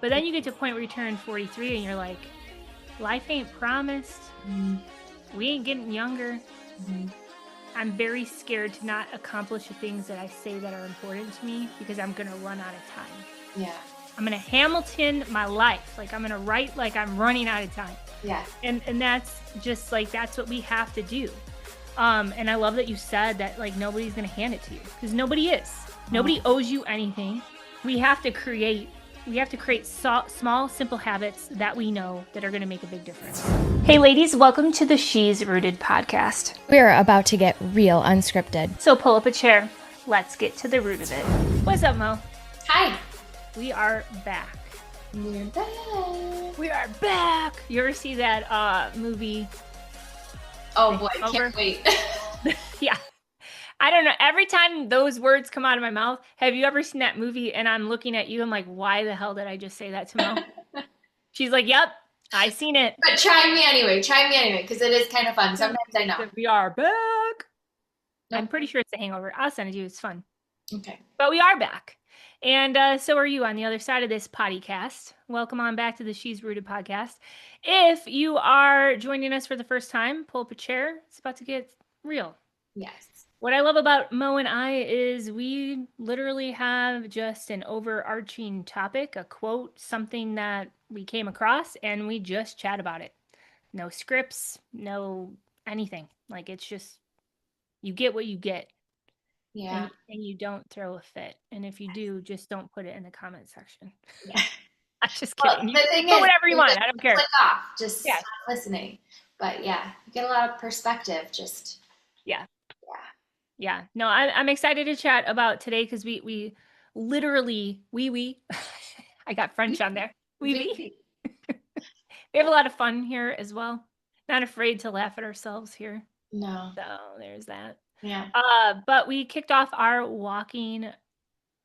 But then you get to a point where you turn 43 and you're like, life ain't promised. Mm-hmm. We ain't getting younger. Mm-hmm. I'm very scared to not accomplish the things that I say that are important to me because I'm going to run out of time. Yeah. I'm going to Hamilton my life. Like I'm going to write like I'm running out of time. Yeah. And that's just like, that's what we have to do. And I love that you said that like nobody's going to hand it to you because nobody is. Nobody owes you anything. We have to create small, simple habits that we know that are going to make a big difference. Hey ladies, welcome to the She's Rooted podcast. We're about to get real unscripted. So pull up a chair. Let's get to the root of it. What's up, Mo? Hi. We are back. We're back. We are back. You ever see that movie? Oh boy, can't wait. Yeah. I don't know. Every time those words come out of my mouth, have you ever seen that movie? And I'm looking at you. I'm like, why the hell did I just say that to Mo? She's like, yep, I seen it. But try me anyway, because it is kind of fun. Sometimes I know. We are back. Nope. I'm pretty sure it's a hangover. I'll send it to you. It's fun. Okay. But we are back. And so are you on the other side of this podcast. Welcome on back to the She's Rooted podcast. If you are joining us for the first time, pull up a chair. It's about to get real. Yes. What I love about Mo and I is we literally have just an overarching topic, a quote, something that we came across, and we just chat about it. No scripts, no anything. Like it's just, you get what you get. Yeah. And you don't throw a fit. And if you do, just don't put it in the comment section. Yeah. I'm just kidding. Well, the thing put is, whatever you want. I don't care. Click off. Just stop listening. But yeah, you get a lot of perspective. Just Yeah. No, I'm excited to chat about today because we literally I got French on there. We have a lot of fun here as well. Not afraid to laugh at ourselves here. No. So there's that. Yeah. But we kicked off our walking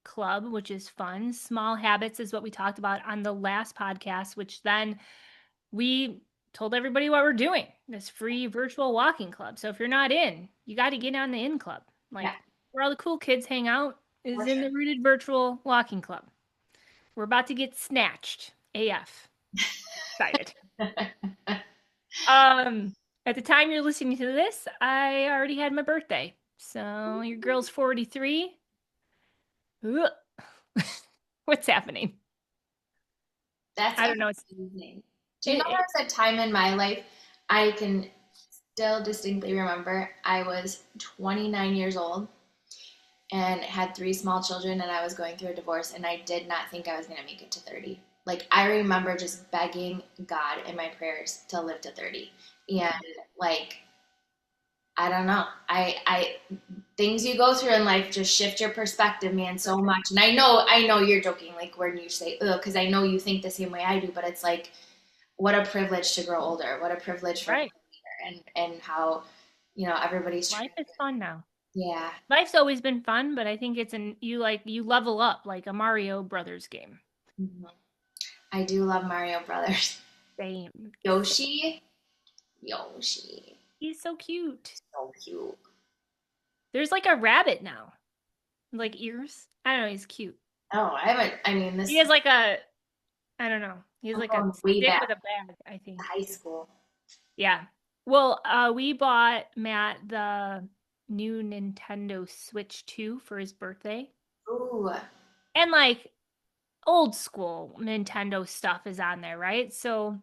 club, which is fun. Small habits is what we talked about on the last podcast, which then we told everybody what we're doing. This free virtual walking club. So if you're not in, you got to get on the in club. Like where all the cool kids hang out is in the Rooted Virtual Walking Club. We're about to get snatched. AF. Excited. At the time you're listening to this, I already had my birthday. So your girl's 43. What's happening? I don't know. It's amazing. Do you know there's a time in my life I can still distinctly remember I was 29 years old and had 3 small children and I was going through a divorce and I did not think I was going to make it to 30. Like I remember just begging God in my prayers to live to 30. And like, I don't know. I things you go through in life just shift your perspective, man, so much. And I know you're joking like when you say, ugh, because I know you think the same way I do, but it's like, what a privilege to grow older. What a privilege for and how, everybody's life is fun now. Yeah. Life's always been fun, but I think it's you level up like a Mario Brothers game. Mm-hmm. I do love Mario Brothers. Same. Yoshi. He's so cute. So cute. There's like a rabbit now. Like ears. I don't know, he's cute. Oh, he has like a, I don't know. He's like a stick with a bag, I think. High school. Yeah. Well, we bought Matt the new Nintendo Switch 2 for his birthday. Ooh. And like old school Nintendo stuff is on there, right? So,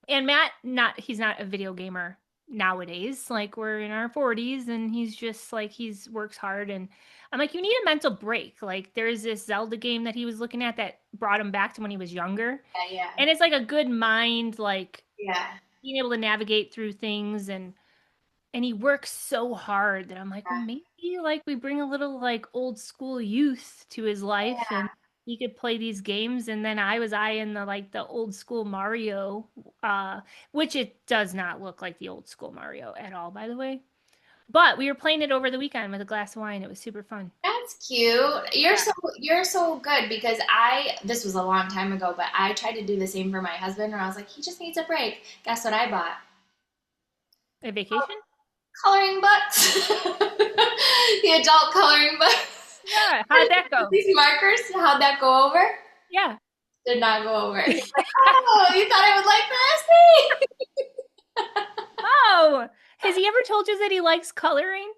and Matt, he's not a video gamer nowadays. Like we're in our 40s and he's just like, works hard. And I'm like, you need a mental break. Like there's this Zelda game that he was looking at that brought him back to when he was younger. Yeah. And it's like a good mind, like being able to navigate through things. And he works so hard that I'm like, well, maybe like we bring a little like old school youth to his life and he could play these games. And then I was eyeing the old school Mario, which it does not look like the old school Mario at all, by the way. But we were playing it over the weekend with a glass of wine. It was super fun. That's cute. You're so good because this was a long time ago, but I tried to do the same for my husband where I was like, he just needs a break. Guess what I bought? A vacation? Coloring books. The adult coloring books. Yeah, how'd that go? These markers, how'd that go over? Yeah. Did not go over. He's like, oh, you thought I would like this? Oh, has he ever told you that he likes coloring?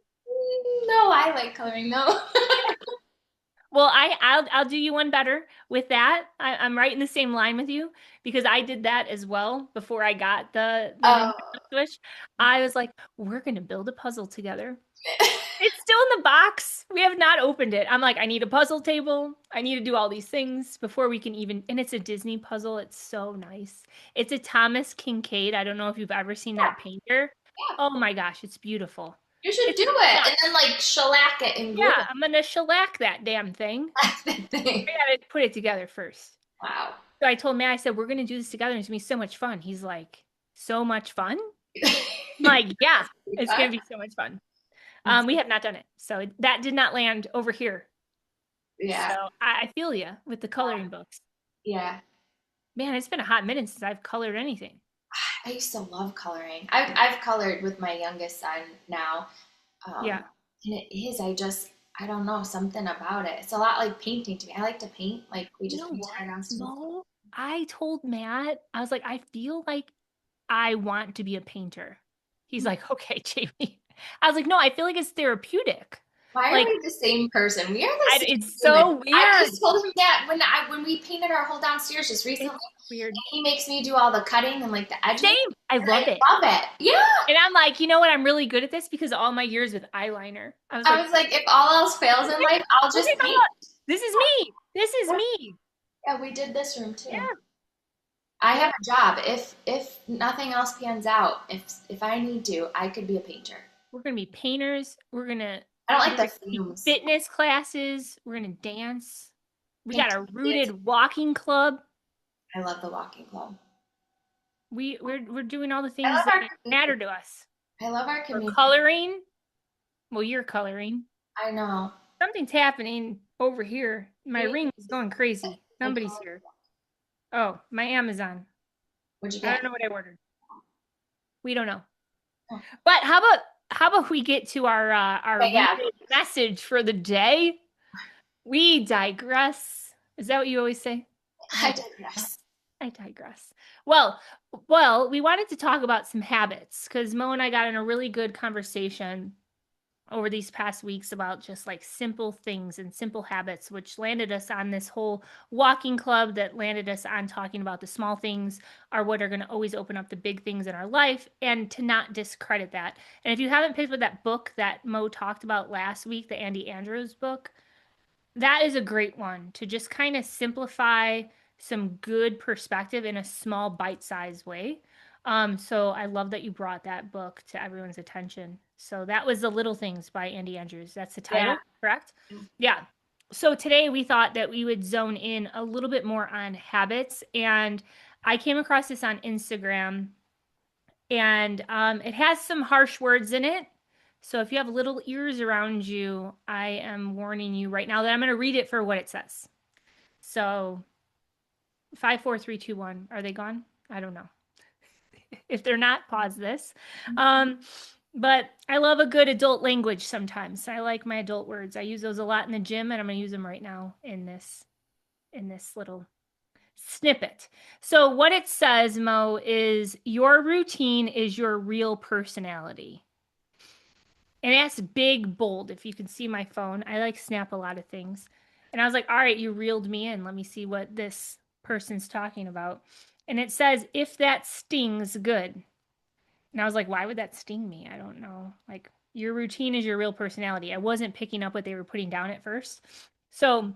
No, I like coloring. No. Well, I'll do you one better with that. I'm right in the same line with you because I did that as well before I got the Oh. Nintendo Switch. I was like, we're gonna build a puzzle together. It's still in the box. We have not opened it. I'm like, I need a puzzle table. I need to do all these things before we can even. And it's a Disney puzzle. It's so nice. It's a Thomas Kincaid. I don't know if you've ever seen Yeah, that painter. yeah. Oh my gosh, it's beautiful. You should It's do it nuts. and then like shellac it and glue Yeah, I'm gonna shellac that damn thing. it. Thing. I gotta put it together first. Wow. So I told Matt, I said, we're gonna do this together. And it's gonna be so much fun. He's like, so much fun? I'm like, yeah, it's gonna be so much fun. We have not done it. So that did not land over here. Yeah. So I feel you with the coloring books. Yeah. Man, it's been a hot minute since I've colored anything. I used to love coloring. I've colored with my youngest son now. Yeah. And it is, I don't know, something about it. It's a lot like painting to me. I like to paint. Like we You just know paint what? around stuff. No, I told Matt, I was like, I feel like I want to be a painter. He's like, okay, Jamie. I was like, no, I feel like it's therapeutic. Why are Like, we the same person? We are the same it's human. so weird. I just told him that when we painted our whole downstairs just recently. It's weird. He makes me do all the cutting and like the edging. Same. I love it. Love it. Yeah. And I'm like, you know what? I'm really good at this because of all my years with eyeliner. I was like, If all else fails in life, I'll just paint. This is me. This is me. Yeah, we did this room too. Yeah. I have a job. If nothing else pans out, if I need to, I could be a painter. We're gonna be painters. We're gonna I don't like the fumes. fitness classes. We're gonna dance. We got a rooted walking club. I love the walking club. We're doing all the things that matter to us. I love our community. We're coloring. Well, you're coloring. I know. Something's happening over here. My ring is going crazy. Somebody's here. Oh, my Amazon. What'd you get? I don't know what I ordered. We don't know. But how about we get to our message for the day? We digress. Is that what you always say? I digress. I digress. Well, we wanted to talk about some habits because Mo and I got in a really good conversation over these past weeks about just like simple things and simple habits, which landed us on this whole walking club that landed us on talking about the small things are what are going to always open up the big things in our life and to not discredit that. And if you haven't picked up that book that Mo talked about last week, the Andy Andrews book, that is a great one to just kind of simplify some good perspective in a small bite-sized way. So I love that you brought that book to everyone's attention. So that was The Little Things by Andy Andrews. That's the title, correct? Yeah. So today we thought that we would zone in a little bit more on habits. And I came across this on Instagram. And it has some harsh words in it. So if you have little ears around you, I am warning you right now that I'm going to read it for what it says. So 5, 4, 3, 2, 1. Are they gone? I don't know. If they're not, pause this. But I love a good adult language sometimes. I like my adult words. I use those a lot in the gym, and I'm going to use them right now in this little snippet. So what it says, Mo, is your routine is your real personality. And that's big, bold. If you can see my phone, I like snap a lot of things. And I was like, all right, you reeled me in. Let me see what this person's talking about. And it says, if that stings, good. And I was like, why would that sting me? I don't know. Like, your routine is your real personality. I wasn't picking up what they were putting down at first. So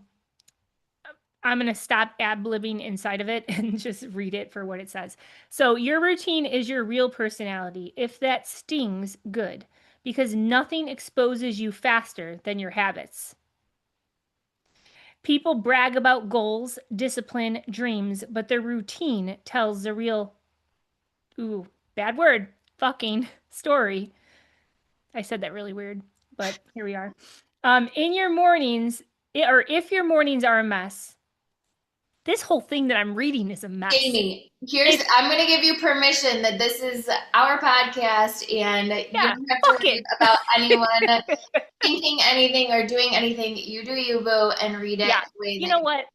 I'm going to stop ad-libbing inside of it and just read it for what it says. So your routine is your real personality. If that stings, good. Because nothing exposes you faster than your habits. People brag about goals, discipline, dreams, but their routine tells the real, bad word, fucking story. I said that really weird, but here we are. In your mornings, or if your mornings are a mess, this whole thing that I'm reading is a mess. Jamie, I'm going to give you permission that this is our podcast and you don't have to read about anyone thinking anything or doing anything. You do you, boo, and read it. Yeah. You know what?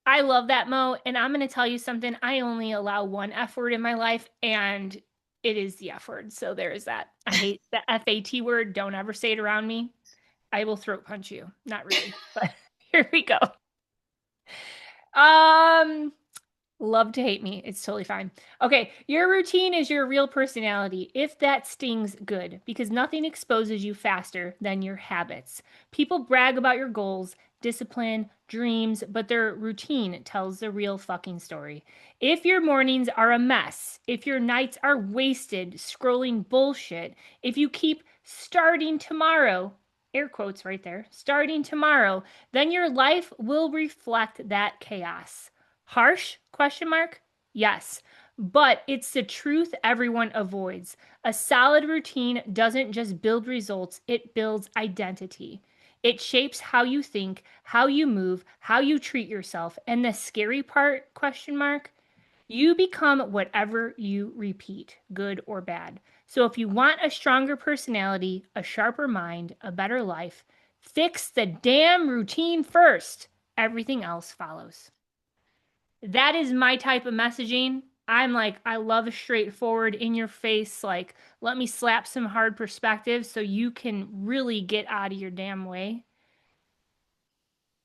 I love that, Mo. And I'm going to tell you something. I only allow one F word in my life, and it is the F word. So there is that. I hate the FAT word. Don't ever say it around me. I will throat punch you. Not really, but here we go. Um, Love to hate me. It's totally fine. Okay, your routine is your real personality. If that stings, good, because nothing exposes you faster than your habits. People brag about your goals, discipline, dreams, but their routine tells the real fucking story. If your mornings are a mess, if your nights are wasted scrolling bullshit, if you keep starting tomorrow, air quotes right there, starting tomorrow, then your life will reflect that chaos. Harsh? Question mark. Yes. But it's the truth everyone avoids. A solid routine doesn't just build results, it builds identity. It shapes how you think, how you move, how you treat yourself. And the scary part, question mark, you become whatever you repeat, good or bad. So if you want a stronger personality, a sharper mind, a better life, fix the damn routine first. Everything else follows. That is my type of messaging. I'm like, I love a straightforward, in your face, like, let me slap some hard perspective so you can really get out of your damn way.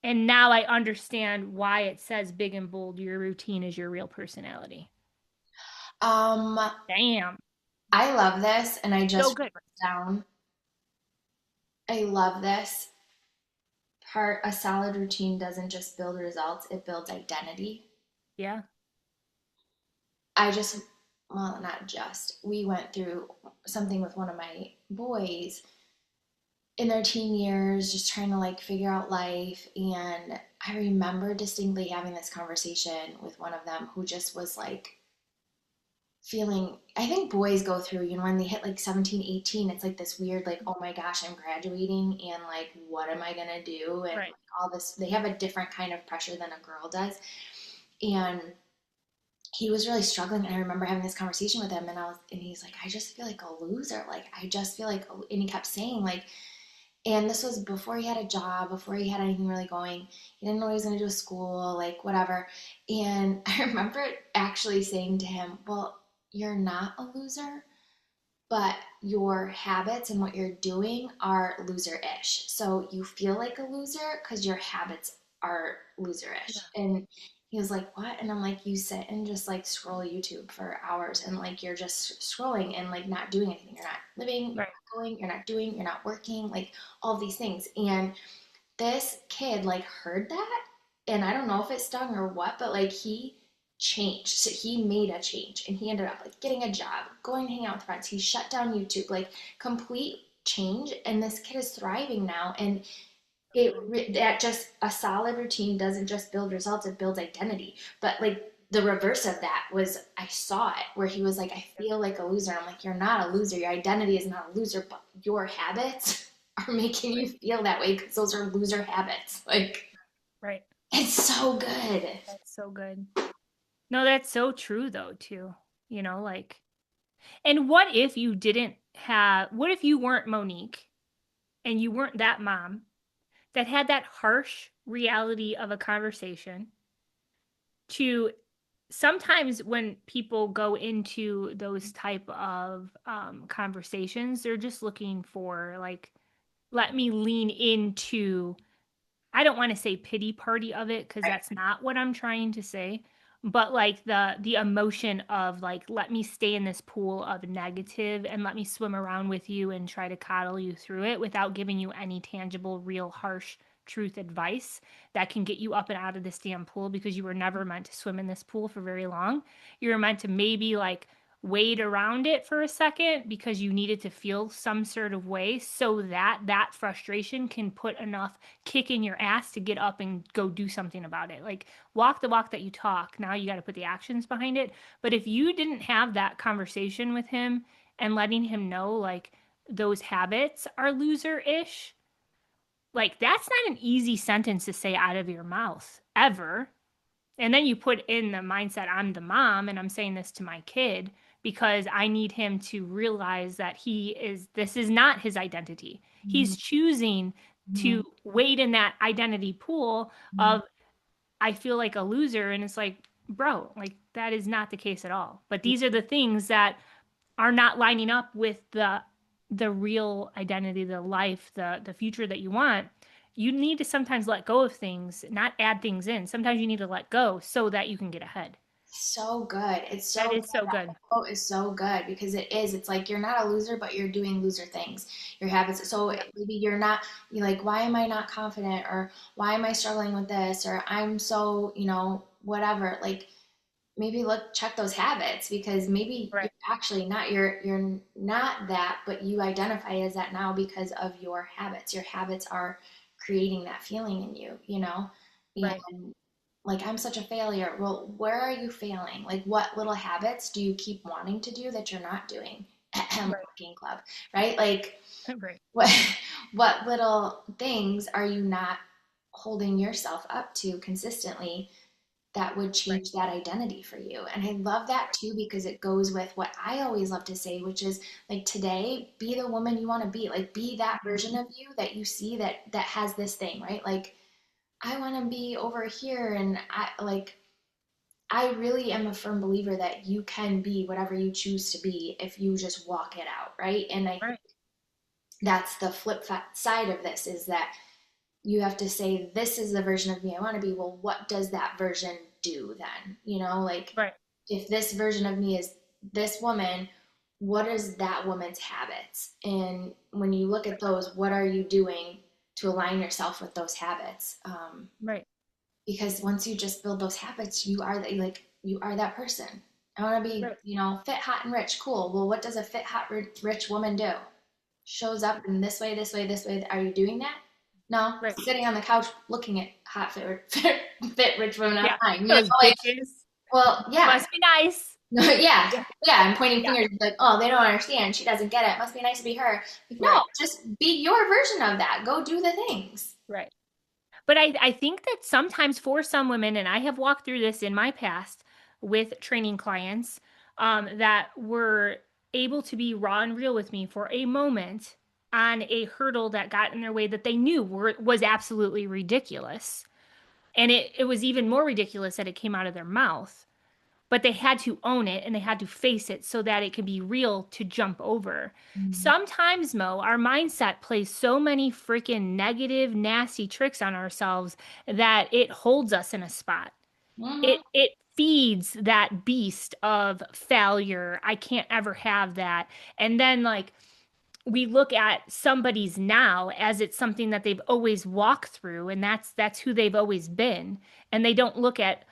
And now I understand why it says big and bold, your routine is your real personality. Um, Damn. I love this, and I So just wrote good. it down. I love this part. A solid routine doesn't just build results, it builds identity. Yeah. I just, well, not just. We went through something with one of my boys in their teen years, just trying to like figure out life. And I remember distinctly having this conversation with one of them who just was like feeling, I think boys go through, when they hit like 17, 18, it's like this weird, like, oh my gosh, I'm graduating and like, what am I going to do? And Right. like all this, they have a different kind of pressure than a girl does. And he was really struggling, and I remember having this conversation with him, and he's like, I just feel like a loser, like I just feel like, and he kept saying like, and this was before he had a job, before he had anything really going. He didn't know what he was going to do with school, like whatever. And I remember actually saying to him, well, you're not a loser, but your habits and what you're doing are loser-ish. So you feel like a loser because your habits are Yeah. loser-ish. And he was like, what? And I'm like, you sit and just like scroll YouTube for hours, and like you're just scrolling and like not doing anything. You're not living, you're Right. not going, you're not doing, you're not working, like all these things. And this kid like heard that, and I don't know if it stung or what, but like he changed. So he made a change, and he ended up like getting a job, going to hang out with friends. He shut down YouTube, like complete change. And this kid is thriving now. And that just a solid routine doesn't just build results, it builds identity. But like the reverse of that was, I saw it where he was like, I feel like a loser. I'm like, you're not a loser, your identity is not a loser, but your habits are making you Right. feel that way because those are loser habits. Like, Right. it's so good. That's so good. No, that's so true though, too. Like, and what if you didn't have, what if you weren't Monique and you weren't that mom that had that harsh reality of a conversation to sometimes when people go into those type of conversations, they're just looking for like, let me lean into, I don't want to say pity party of it because that's not what I'm trying to say, but like the emotion of like, let me stay in this pool of negative and let me swim around with you and try to coddle you through it without giving you any tangible, real, harsh truth advice that can get you up and out of this damn pool, because you were never meant to swim in this pool for very long. You were meant to maybe like wade around it for a second because you needed to feel some sort of way so that that frustration can put enough kick in your ass to get up and go do something about it. Like, walk the walk that you talk. Now you got to put the actions behind it. But if you didn't have that conversation with him and letting him know like those habits are loser-ish, like that's not an easy sentence to say out of your mouth ever. And then you put in the mindset, I'm the mom and I'm saying this to my kid because I need him to realize that this is not his identity. He's choosing to wade in that identity pool of I feel like a loser. And it's like, bro, like that is not the case at all. But these are the things that are not lining up with the real identity, the life, the future that you want. You need to sometimes let go of things, not add things in. Sometimes you need to let go so that you can get ahead. So good. It's That so good. is so good. That quote is so good because it is. It's like you're not a loser, but you're doing loser things. Your habits. So Yeah. maybe you're like, why am I not confident? Or why am I struggling with this? Or I'm so, whatever. Like maybe look, check those habits because maybe you're Right. actually not, you're not that, but you identify as that now because of your habits. Your habits are creating that feeling in you. Right. And like I'm such a failure. Well, where are you failing? Like what little habits do you keep wanting to do that you're not doing? Right. Walking club, right? Like Right. what what little things are you not holding yourself up to consistently that would Right. change that identity for you? And I love that too because it goes with what I always love to say, which is like today, be the woman you want to be. Like be that Mhm. version of you that you see that has this thing, right? Like I want to be over here and I really am a firm believer that you can be whatever you choose to be if you just walk it out, right? And I think Right. that's the side of this is that you have to say, this is the version of me I want to be. Well, what does that version do then? Like Right. if this version of me is this woman, what is that woman's habits? And when you look at those, what are you doing to align yourself with those habits? Right. Because once you just build those habits, you are that person. I want to be, Right. fit, hot, and rich. Cool. Well, what does a fit, hot, rich woman do? Shows up in this way, this way, this way. Are you doing that? No. Right. Sitting on the couch looking at hot, fit rich women Yeah. online. Those Like, bitches well, yeah. must be nice. No, yeah, Yeah. yeah. I'm pointing Yeah. fingers like, oh, they don't understand. She doesn't get it. Must be nice to be her. Like, no, Right. just be your version of that. Go do the things. Right. But I think that sometimes for some women, and I have walked through this in my past with training clients, that were able to be raw and real with me for a moment on a hurdle that got in their way that they knew was absolutely ridiculous. And it was even more ridiculous that it came out of their mouth. But they had to own it and they had to face it so that it could be real to jump over. Sometimes, Mo, our mindset plays so many freaking negative, nasty tricks on ourselves that it holds us in a spot. Mm-hmm. It feeds that beast of failure. I can't ever have that. And then like we look at somebody's now as it's something that they've always walked through and that's who they've always been. And they don't look at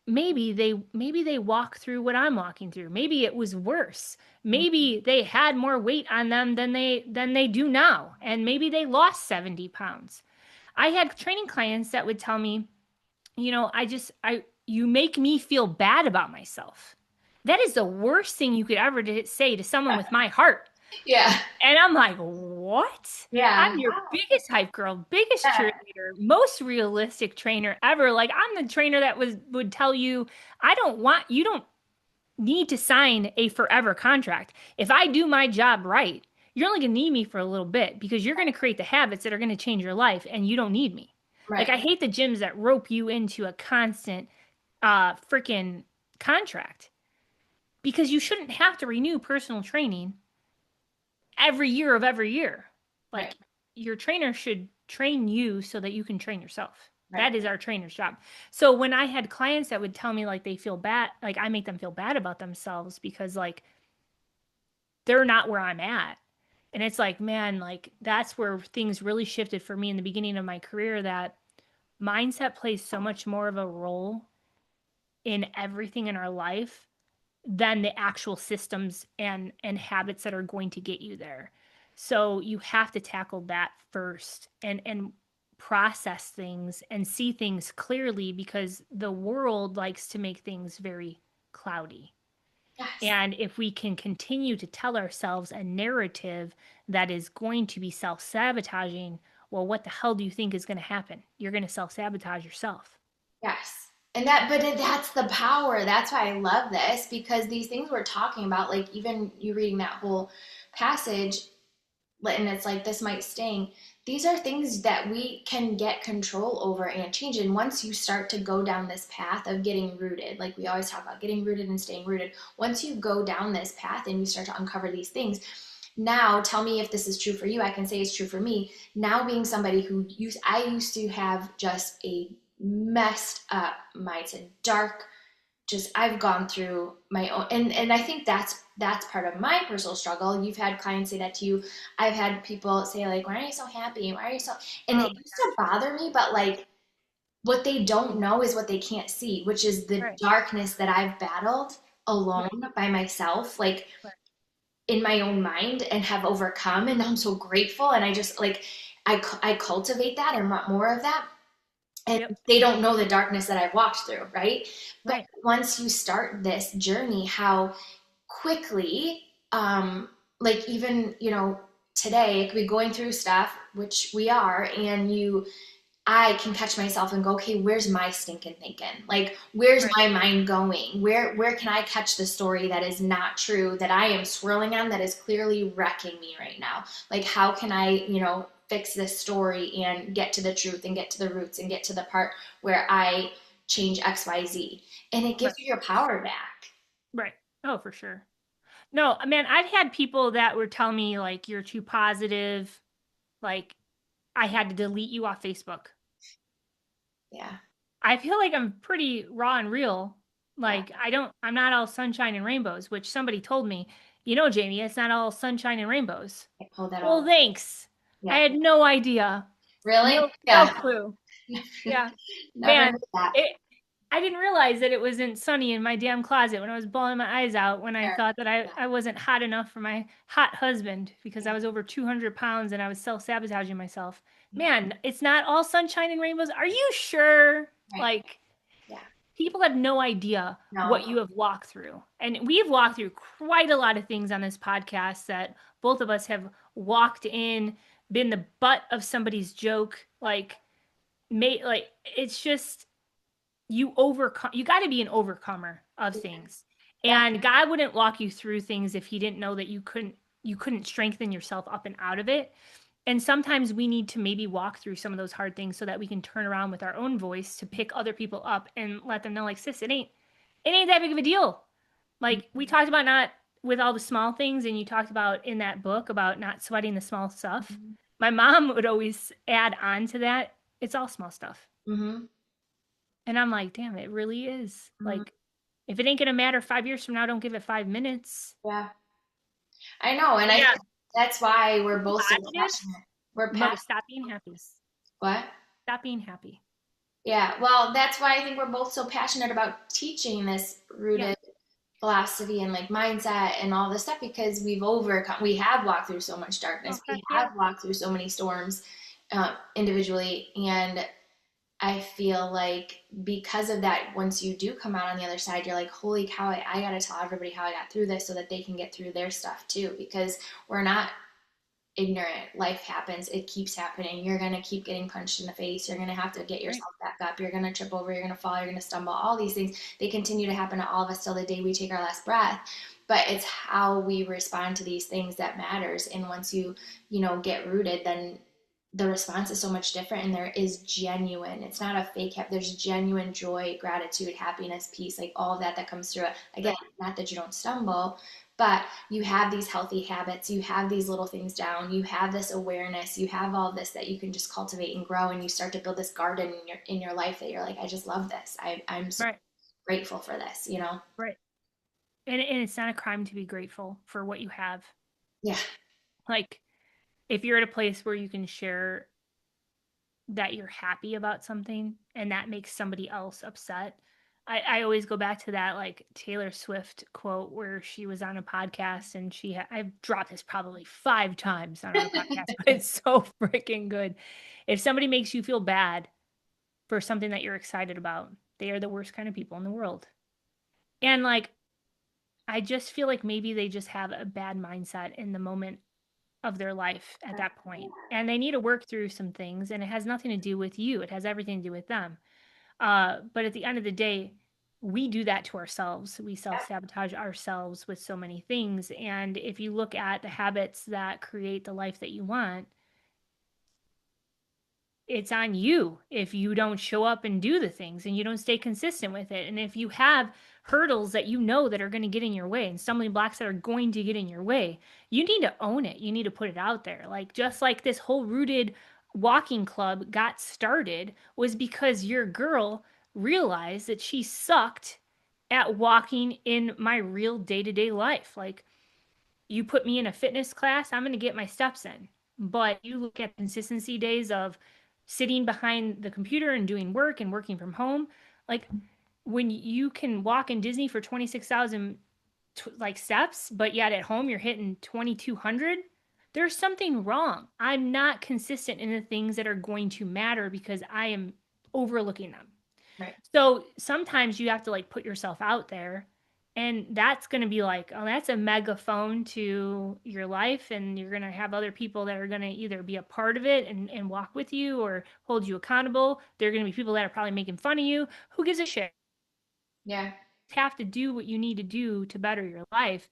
maybe they walk through what I'm walking through. Maybe it was worse. Maybe they had more weight on them than they do now. And maybe they lost 70 pounds. I had training clients that would tell me, I you make me feel bad about myself. That is the worst thing you could ever say to someone with my heart. Yeah. And I'm like, what? Yeah. I'm your biggest hype girl, biggest Yeah. cheerleader, most realistic trainer ever. Like I'm the trainer that would tell you, you don't need to sign a forever contract. If I do my job right, you're only gonna need me for a little bit because you're gonna create the habits that are gonna change your life and you don't need me. Like Right. I hate the gyms that rope you into a constant freaking contract because you shouldn't have to renew personal training every year of every year. Right. Like your trainer should train you so that you can train yourself. Right. That is our trainer's job. So when I had clients that would tell me like they feel bad, like I make them feel bad about themselves because like they're not where I'm at. And it's like, man, like that's where things really shifted for me in the beginning of my career that mindset plays so much more of a role in everything in our life than the actual systems and habits that are going to get you there. So you have to tackle that first and process things and see things clearly because the world likes to make things very cloudy. Yes. And if we can continue to tell ourselves a narrative that is going to be self-sabotaging, well, what the hell do you think is going to happen? You're going to self-sabotage yourself. Yes. That's the power. That's why I love this because these things we're talking about, like even you reading that whole passage, and it's like this might sting. these are things that we can get control over and change. And once you start to go down this path of getting rooted, like we always talk about getting rooted and staying rooted, once you go down this path and you start to uncover these things, now tell me if this is true for you. I can say it's true for me. Now being somebody I used to have just a messed up mindset, dark, just I've gone through my own, and I think that's part of my personal struggle. You've had clients say that to you. I've had people say like, "Why are you so happy? Why are you so?" And Oh it my used to gosh. bother me, but like what they don't know is what they can't see, which is the Right. darkness that I've battled Right. alone by myself, like Right. in my own mind, and have overcome. And I'm so grateful, and I just like I cultivate that and want more of that, and Yep. they don't know the darkness that I've walked through, right? But Right. once you start this journey, how quickly, like even, today, it could be going through stuff, which we are, and I can catch myself and go, okay, where's my stinking thinking? Like, where's Right. my mind going? Where can I catch the story that is not true, that I am swirling on, that is clearly wrecking me right now? Like, how can I, fix this story and get to the truth and get to the roots and get to the part where I change XYZ? And it gives Right. you your power back. Right. Oh, for sure. No, man, I've had people that were telling me like you're too positive. Like I had to delete you off Facebook. Yeah. I feel like I'm pretty raw and real. Yeah. Like I'm not all sunshine and rainbows, which somebody told me, Jamie, it's not all sunshine and rainbows. I pulled that Well, all. thanks. I Yeah. had no idea. Really? No Yeah. clue. Yeah. Never Man, heard that. I didn't realize that it wasn't sunny in my damn closet when I was bawling my eyes out when I There. thought that Yeah. I wasn't hot enough for my hot husband because Yeah. I was over 200 pounds and I was self-sabotaging myself. Yeah. Man, it's not all sunshine and rainbows. Are you sure? Right. Like, Yeah. people have no idea No. what you have walked through. And we've walked through quite a lot of things on this podcast that both of us have walked in, been the butt of somebody's joke, it's just you got to be an overcomer of things. Yeah. And God wouldn't walk you through things if he didn't know that you couldn't strengthen yourself up and out of it. And sometimes we need to maybe walk through some of those hard things so that we can turn around with our own voice to pick other people up and let them know, like, sis, it ain't that big of a deal. Like we talked about, not with all the small things, and you talked about in that book about not sweating the small stuff. Mm-hmm. My mom would always add on to that, it's all small stuff. Mm-hmm. And I'm like, damn, it really is. Mm-hmm. Like, if it ain't gonna matter 5 years from now, don't give it 5 minutes. Yeah. I know, and I Yeah, think that's why we're both so positive. passionate. We're Mo, passionate stop being about happy. this. What? Stop being happy. Yeah, well, that's why I think we're both so passionate about teaching this Yeah. rooted philosophy and like mindset and all this stuff, because we have walked through so much Oh, darkness. heck We yeah. have walked through so many storms, individually. And I feel like because of that, once you do come out on the other side, you're like, holy cow, I got to tell everybody how I got through this so that they can get through their stuff too. Because we're not ignorant. Life happens. It keeps happening. You're going to keep getting punched in the face. You're going to have to get Right. yourself back up. You're going to trip over. You're going to fall. You're going to stumble. All these things, they continue to happen to all of us till the day we take our last breath. But it's how we respond to these things that matters. And once get rooted, then the response is so much different, and there is genuine, it's not a fake there's genuine joy, gratitude, happiness, peace, like all of that comes through it. Again, Right. not that you don't stumble, but you have these healthy habits, you have these little things down, you have this awareness, you have all this that you can just cultivate and grow, and you start to build this garden in your life that you're like, I just love this. I'm so Right. grateful for this. Right. And it's not a crime to be grateful for what you have. Yeah. Like, if you're at a place where you can share that you're happy about something and that makes somebody else upset. I always go back to that like Taylor Swift quote where she was on a podcast and I've dropped this probably 5 times on our podcast, but it's so freaking good. If somebody makes you feel bad for something that you're excited about, they are the worst kind of people in the world. And like, I just feel like maybe they just have a bad mindset in the moment of their life at that point. And they need to work through some things, and it has nothing to do with you. It has everything to do with them. But at the end of the day, we do that to ourselves. We self-sabotage ourselves with so many things. And if you look at the habits that create the life that you want, it's on you if you don't show up and do the things and you don't stay consistent with it. And if you have hurdles that you know that are going to get in your way and stumbling blocks that are going to get in your way, you need to own it. You need to put it out there. Like just like this whole rooted walking club got started was because your girl realized that she sucked at walking in my real day-to-day life. Like you put me in a fitness class, I'm going to get my steps in. But you look at consistency days of sitting behind the computer and doing work and working from home, like when you can walk in Disney for 26,000 like steps, but yet at home you're hitting 2,200, there's something wrong. I'm not consistent in the things that are going to matter because I am overlooking them. Right. So sometimes you have to like put yourself out there, and that's going to be like, oh, that's a megaphone to your life. And you're going to have other people that are going to either be a part of it and walk with you or hold you accountable. There are going to be people that are probably making fun of you. Who gives a shit? Yeah. You have to do what you need to do to better your life.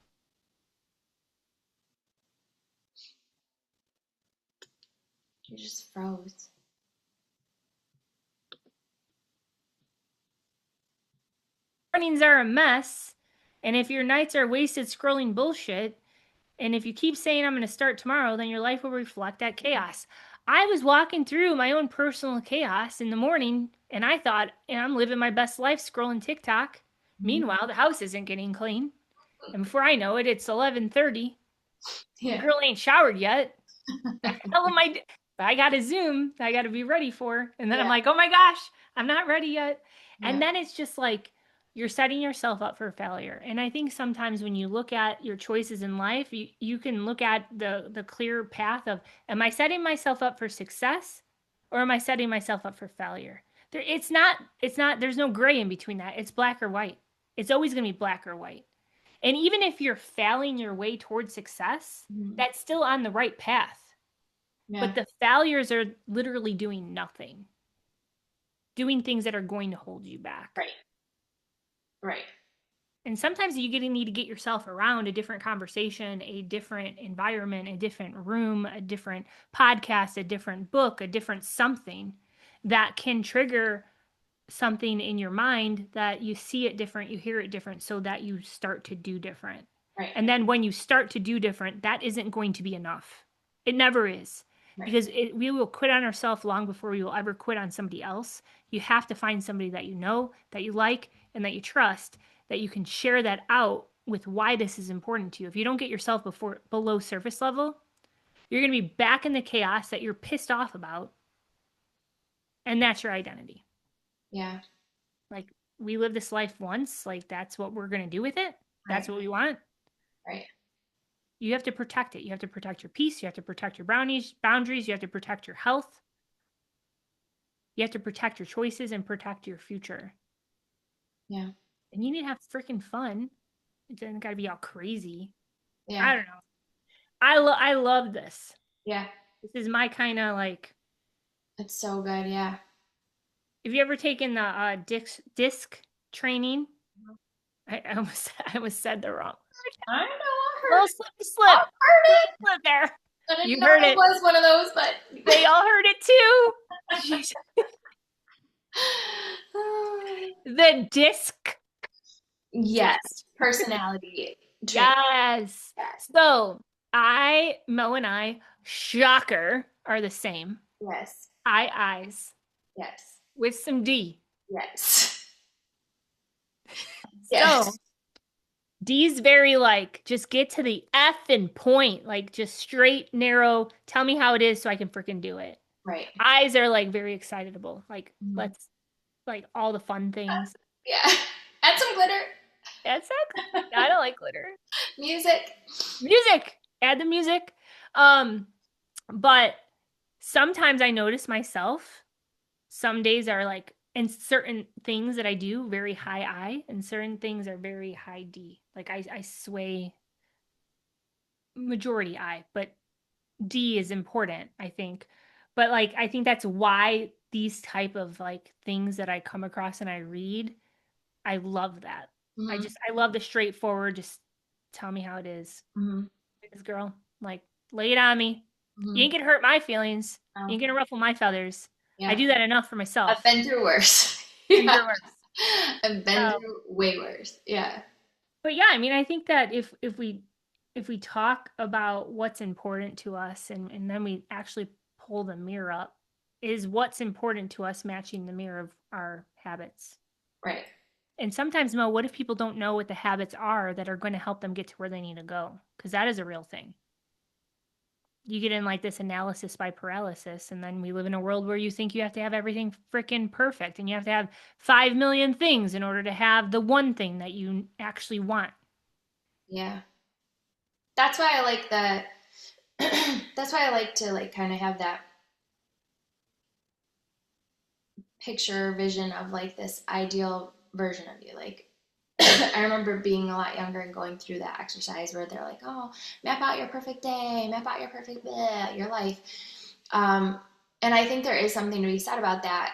You just froze. Mornings are a mess. And if your nights are wasted scrolling bullshit, and if you keep saying I'm going to start tomorrow, then your life will reflect that chaos. I was walking through my own personal chaos in the morning, and I thought, and I'm living my best life scrolling TikTok. Meanwhile, the house isn't getting clean. And before I know it, it's 11:30. Yeah. Girl ain't showered yet. The hell am I? I got to Zoom. I got to be ready for. And then I'm like, oh my gosh, I'm not ready yet. And then it's just like you're setting yourself up for failure. And I think sometimes when you look at your choices in life, you can look at the clear path of, am I setting myself up for success or am I setting myself up for failure? It's not, there's no gray in between that. It's black or white. It's always going to be black or white. And even if you're failing your way towards success, that's still on the right path. Yeah. But the failures are literally doing nothing, doing things that are going to hold you back. Right. Right. And sometimes you need to get yourself around a different conversation, a different environment, a different room, a different podcast, a different book, a different something that can trigger something in your mind that you see it different, you hear it different, so that you start to do different. Right. And then when you start to do different, that isn't going to be enough. It never is. Right. Because we will quit on ourselves long before we will ever quit on somebody else. You have to find somebody that you know, that you like, and that you trust, that you can share that out with why this is important to you. If you don't get yourself below surface level, you're going to be back in the chaos that you're pissed off about. And that's your identity. Yeah. Like, we live this life once. Like, that's what we're going to do with it. That's what we want. Right. You have to protect it. You have to protect your peace. You have to protect your boundaries. You have to protect your health. You have to protect your choices and protect your future. Yeah. And you need to have freaking fun. It doesn't got to be all crazy. Yeah. I don't know. I love this. Yeah. This is my kind of like. It's so good. Yeah. Have you ever taken the disc training? I almost said the wrong. I know. Little slip there. I didn't You know heard it it. was one of those, but They all heard it too. The disc. Yes. Personality trait. Yes. So Mo and I, shocker, are the same. Yes. Eyes. Yes. With some D. Yes. So D's very like, just get to the F and point, like just straight, narrow, tell me how it is so I can freaking do it. Right. Eyes are like very excitable. Like, let's, like all the fun things. Yeah. Add some glitter. That's it. I don't like glitter. Music. Add the music. But sometimes I notice myself, some days are like, and certain things that I do very high I, and certain things are very high D. Like I sway majority I, but D is important, I think. But like I think that's why these type of like things that I come across and I read, I love that. I love the straightforward, just tell me how it is. This girl, like, lay it on me. You ain't gonna hurt my feelings. You ain't gonna ruffle my feathers. I Yeah. do that enough for I've myself. been through worse. And Yeah. they're worse. I've been So, through way worse. Yeah. but yeah, I mean, I think that if we talk about what's important to us and then we actually pull the mirror up, is what's important to us matching the mirror of our habits. Right. And sometimes, Mo, what if people don't know what the habits are that are going to help them get to where they need to go? Because that is a real thing. You get in like this analysis by paralysis, and then we live in a world where you think you have to have everything freaking perfect and you have to have 5 million things in order to have the one thing that you actually want. Yeah. That's why I like that. That's why I like to like kind of have that picture vision of like this ideal version of you. Like I remember being a lot younger and going through that exercise where they're like, "Oh, map out your perfect day, map out your perfect your life." Um, and I think there is something to be said about that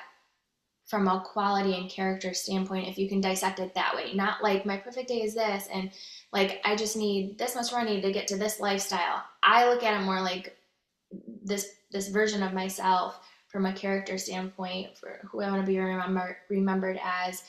from a quality and character standpoint if you can dissect it that way. Not like my perfect day is this and like I just need this much money to get to this lifestyle. I look at it more like this version of myself from a character standpoint for who I want to be remembered as,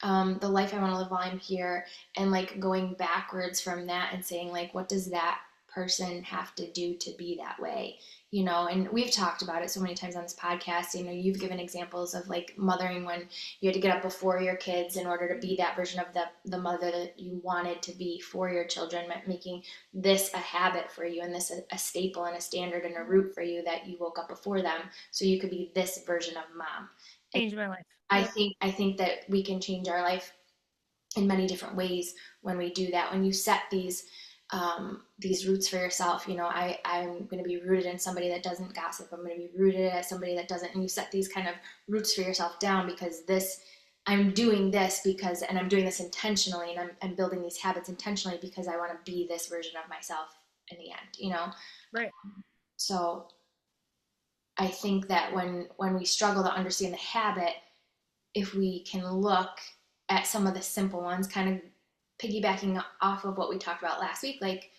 the life I want to live while I'm here, and like going backwards from that and saying like, what does that person have to do to be that way? You know, and we've talked about it so many times on this podcast. You know, you've given examples of like mothering when you had to get up before your kids in order to be that version of the mother that you wanted to be for your children, making this a habit for you and this a staple and a standard and a root for you that you woke up before them so you could be this version of mom. And Changed my life. I Yep. think I think that we can change our life in many different ways when we do that. When you set these roots for yourself, you know, I'm going to be rooted in somebody that doesn't gossip. I'm going to be rooted as somebody that doesn't. And you set these kind of roots for yourself down because this I'm doing this because, and I'm doing this intentionally, and I'm building these habits intentionally because I want to be this version of myself in the end, you know? Right. So I think that when we struggle to understand the habit, if we can look at some of the simple ones, kind of piggybacking off of what we talked about last week, like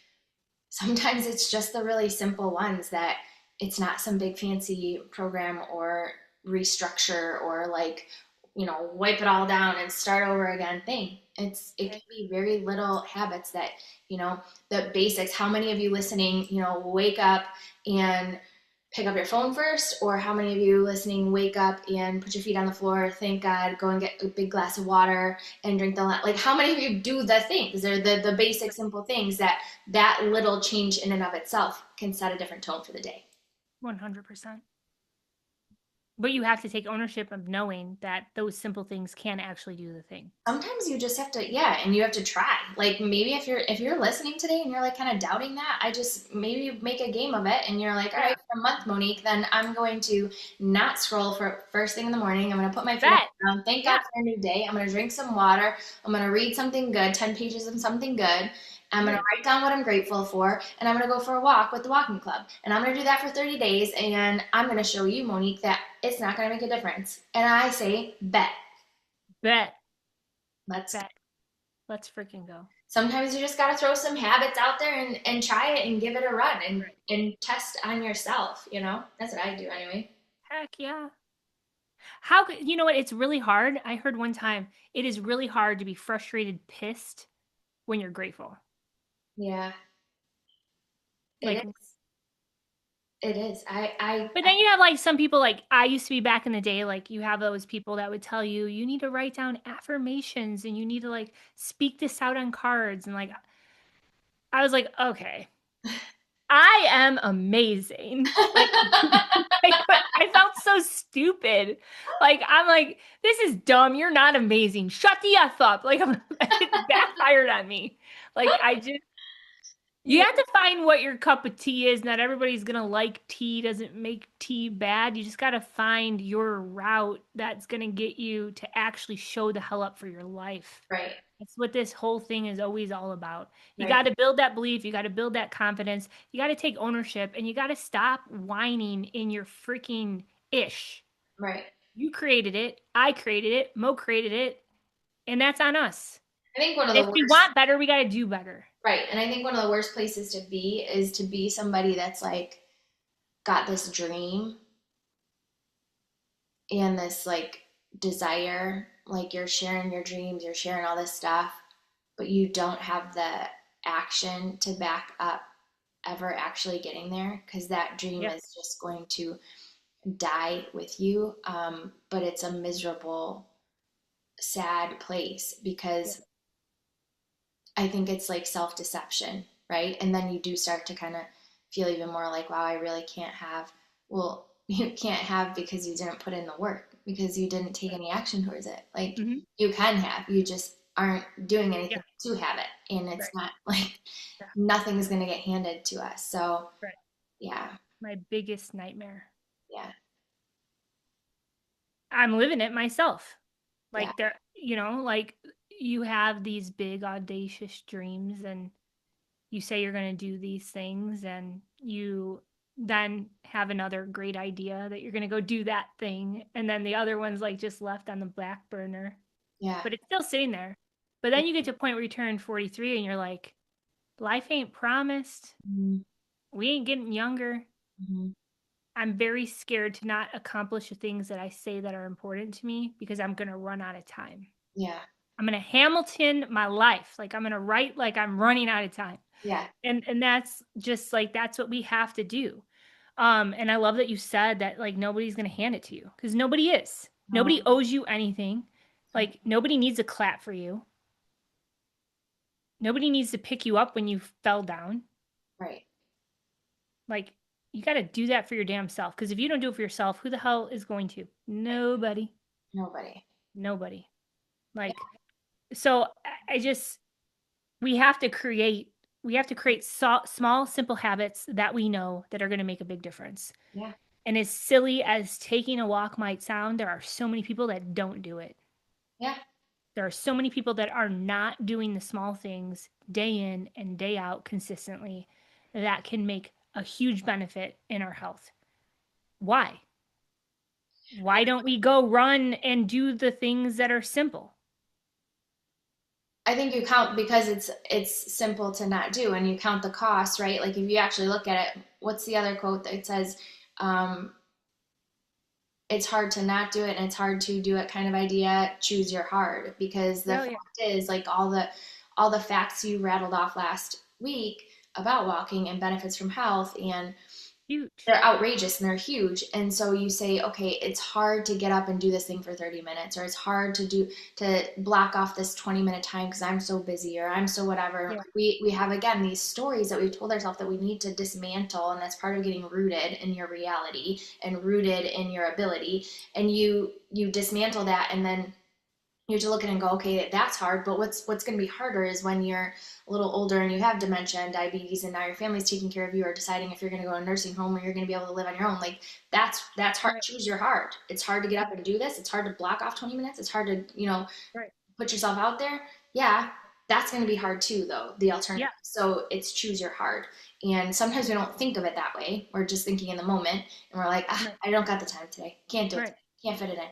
sometimes it's just the really simple ones that it's not some big fancy program or restructure or like, you know, wipe it all down and start over again thing. It can be very little habits that, you know, the basics. How many of you listening, you know, wake up and pick up your phone first, or how many of you listening wake up and put your feet on the floor, thank God, go and get a big glass of water and drink like how many of you do the things? They're the basic simple things that little change in and of itself can set a different tone for the day. 100%. But you have to take ownership of knowing that those simple things can actually do the thing. Sometimes you just have to, yeah, and you have to try. Like maybe if you're listening today and you're like kind of doubting that, I just maybe make a game of it and you're like, all Yeah. right, for a month, Monique, then I'm going to not scroll for first thing in the morning. I'm going to put my feet on Bet. the ground. Thank Yeah. God for a new day. I'm going to drink some water. I'm going to read something good, 10 pages of something good. I'm going to write down what I'm grateful for, and I'm going to go for a walk with the walking club. And I'm going to do that for 30 days, and I'm going to show you, Monique, that it's not going to make a difference. And I say, bet. Bet. Let's Bet. Let's freaking go. Sometimes you just got to throw some habits out there and try it and give it a run and test on yourself, you know? That's what I do anyway. Heck yeah. How could you know what? It's really hard. I heard one time it is really hard to be frustrated, pissed when you're grateful. Yeah, it Like, is. It is. I but then you have like some people, like I used to be back in the day, like you have those people that would tell you you need to write down affirmations and you need to like speak this out on cards. And like, I was like, okay, I am amazing. Like, I felt so stupid. Like, I'm like, this is dumb. You're not amazing. Shut the F up. Like, it backfired on me. Like, you yeah, have to find what your cup of tea is. Not everybody's gonna like tea. Doesn't make tea bad. You just gotta find your route that's gonna get you to actually show the hell up for your life. right, That's what this whole thing is always all about. You right, got to build that belief. You got to build that confidence. You got to take ownership, and you got to stop whining in your freaking ish. right. You created it. I created it. Mo created it, and that's on us. I think one of the If we worst, want better, we got to do better. right, and I think one of the worst places to be is to be somebody that's like got this dream and this like desire, like you're sharing your dreams, you're sharing all this stuff, but you don't have the action to back up ever actually getting there, because that dream Yeah. is just going to die with you. But it's a miserable, sad place Yeah. because I think it's like self deception, right? And then you do start to kind of feel even more like, wow, I really can't have. Well, you can't have because you didn't put in the work, because you didn't take Right. any action towards it. Like Hmm. you can have, you just aren't doing Yeah. anything to have it. And it's Right. not like Yeah. nothing is going to get handed to us. So, Right. yeah, My biggest nightmare. yeah, I'm living it myself. yeah, Like there, like you have these big audacious dreams and you say you're going to do these things and you then have another great idea that you're going to go do that thing and then the other one's like just left on the back burner, yeah, but it's still sitting there. But then you get to a point where you turn 43 and you're like, life ain't promised. mhm, We ain't getting younger. mhm, I'm very scared to not accomplish the things that I say that are important to me because I'm going to run out of time. yeah, I'm going to Hamilton my life. Like I'm going to write like I'm running out of time. yeah, And that's just like that's what we have to do. And I love that you said that like nobody's going to hand it to you because nobody is. no, Nobody owes you anything. Like nobody needs a clap for you. Nobody needs to pick you up when you fell down. right, Like you got to do that for your damn self because if you don't do it for yourself, who the hell is going to? Nobody. nobody. Nobody. Like so I just we have to create small simple habits that we know that are going to make a big difference. Yeah, And as silly as taking a walk might sound, there are so many people that don't do it. yeah. There are so many people that are not doing the small things day in and day out consistently that can make a huge benefit in our health. Why? Why don't we go run and do the things that are simple? I think you count because it's simple to not do, and you count the cost, right? Like if you actually look at it, what's the other quote that says, um, "It's hard to not do it, and it's hard to do it." Kind of idea. Choose your hard, because the Oh yeah, fact is, like all the facts you rattled off last week about walking and benefits from health, and huge. they're outrageous and they're huge. And so you say, okay, it's hard to get up and do this thing for 30 minutes, or it's hard to block off this 20-minute time because I'm so busy or I'm so whatever. Yeah, We have again these stories that we've told ourselves that we need to dismantle, and that's part of getting rooted in your reality and rooted in your ability. And you dismantle that, and then you have to look at it and go, okay, that's hard. But what's going to be harder is when you're a little older and you have dementia and diabetes, and now your family's taking care of you, or deciding if you're going to go to a nursing home or you're going to be able to live on your own. Like that's hard. right, Choose your hard. It's hard to get up and do this. It's hard to block off 20 minutes. It's hard to right. put yourself out there. Yeah, that's going to be hard too, though. The alternative. Yeah, So it's choose your hard. And sometimes we don't think of it that way. We're just thinking in the moment, and we're like, right, I don't got the time today. Can't do it right. today. Can't fit it in.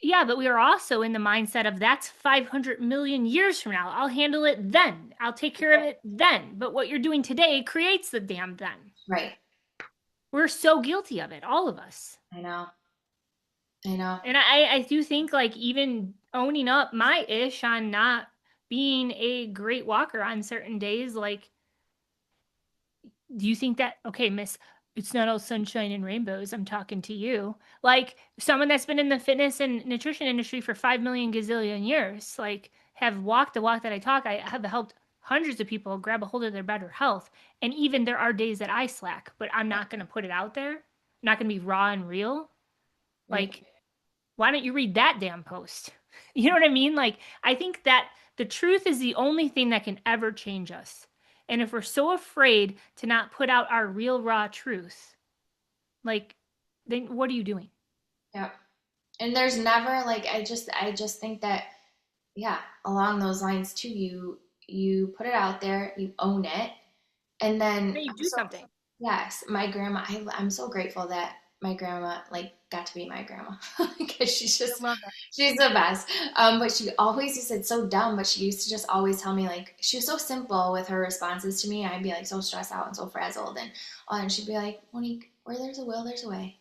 Yeah, but we are also in the mindset of that's 500 million years from now. I'll handle it then. I'll take care of it then. But what you're doing today creates the damn then. Right. We're so guilty of it, all of us. I know. I know. And I do think like even owning up my ish on not being a great walker on certain days, like do you think that okay, miss, it's not all sunshine and rainbows, I'm talking to you, like someone that's been in the fitness and nutrition industry for 5 million gazillion years, like have walked the walk that I talk, I have helped hundreds of people grab a hold of their better health, and even there are days that I slack, but I'm not going to put it out there, I'm not going to be raw and real. Right. Like why don't you read that damn post? You know what I mean? Like, I think that the truth is the only thing that can ever change us. And if we're so afraid to not put out our real, raw truth, like, then what are you doing? Yeah. And there's never like I just think that yeah, along those lines too, you put it out there, you own it, and then Then you I'm do so something. yes, my grandma. I'm so grateful that my grandma like got to be my grandma because I love that. she's the best. But she always used it's so dumb, but she used to just always tell me like she was so simple with her responses to me. I'd be like so stressed out and so frazzled, and she'd be like, Monique, where there's a will, there's a way.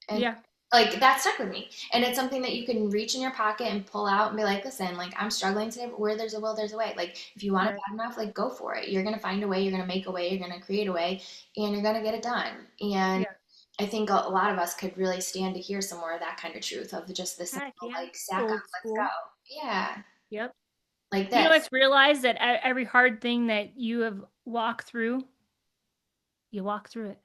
And Yeah. Like that stuck with me. And it's something that you can reach in your pocket and pull out and be like, listen, like I'm struggling today, but where there's a will, there's a way. Like if you want it Right. bad enough, like go for it. You're gonna find a way, you're gonna make a way, you're gonna create a way, and you're gonna get it done. And Yeah. I think a lot of us could really stand to hear some more of that kind of truth of just the simple Heck yeah. like sack up, Old let's go. school. Yeah. Yep. Like You know, this. it's realized that every hard thing that you have walked through, you walk through it.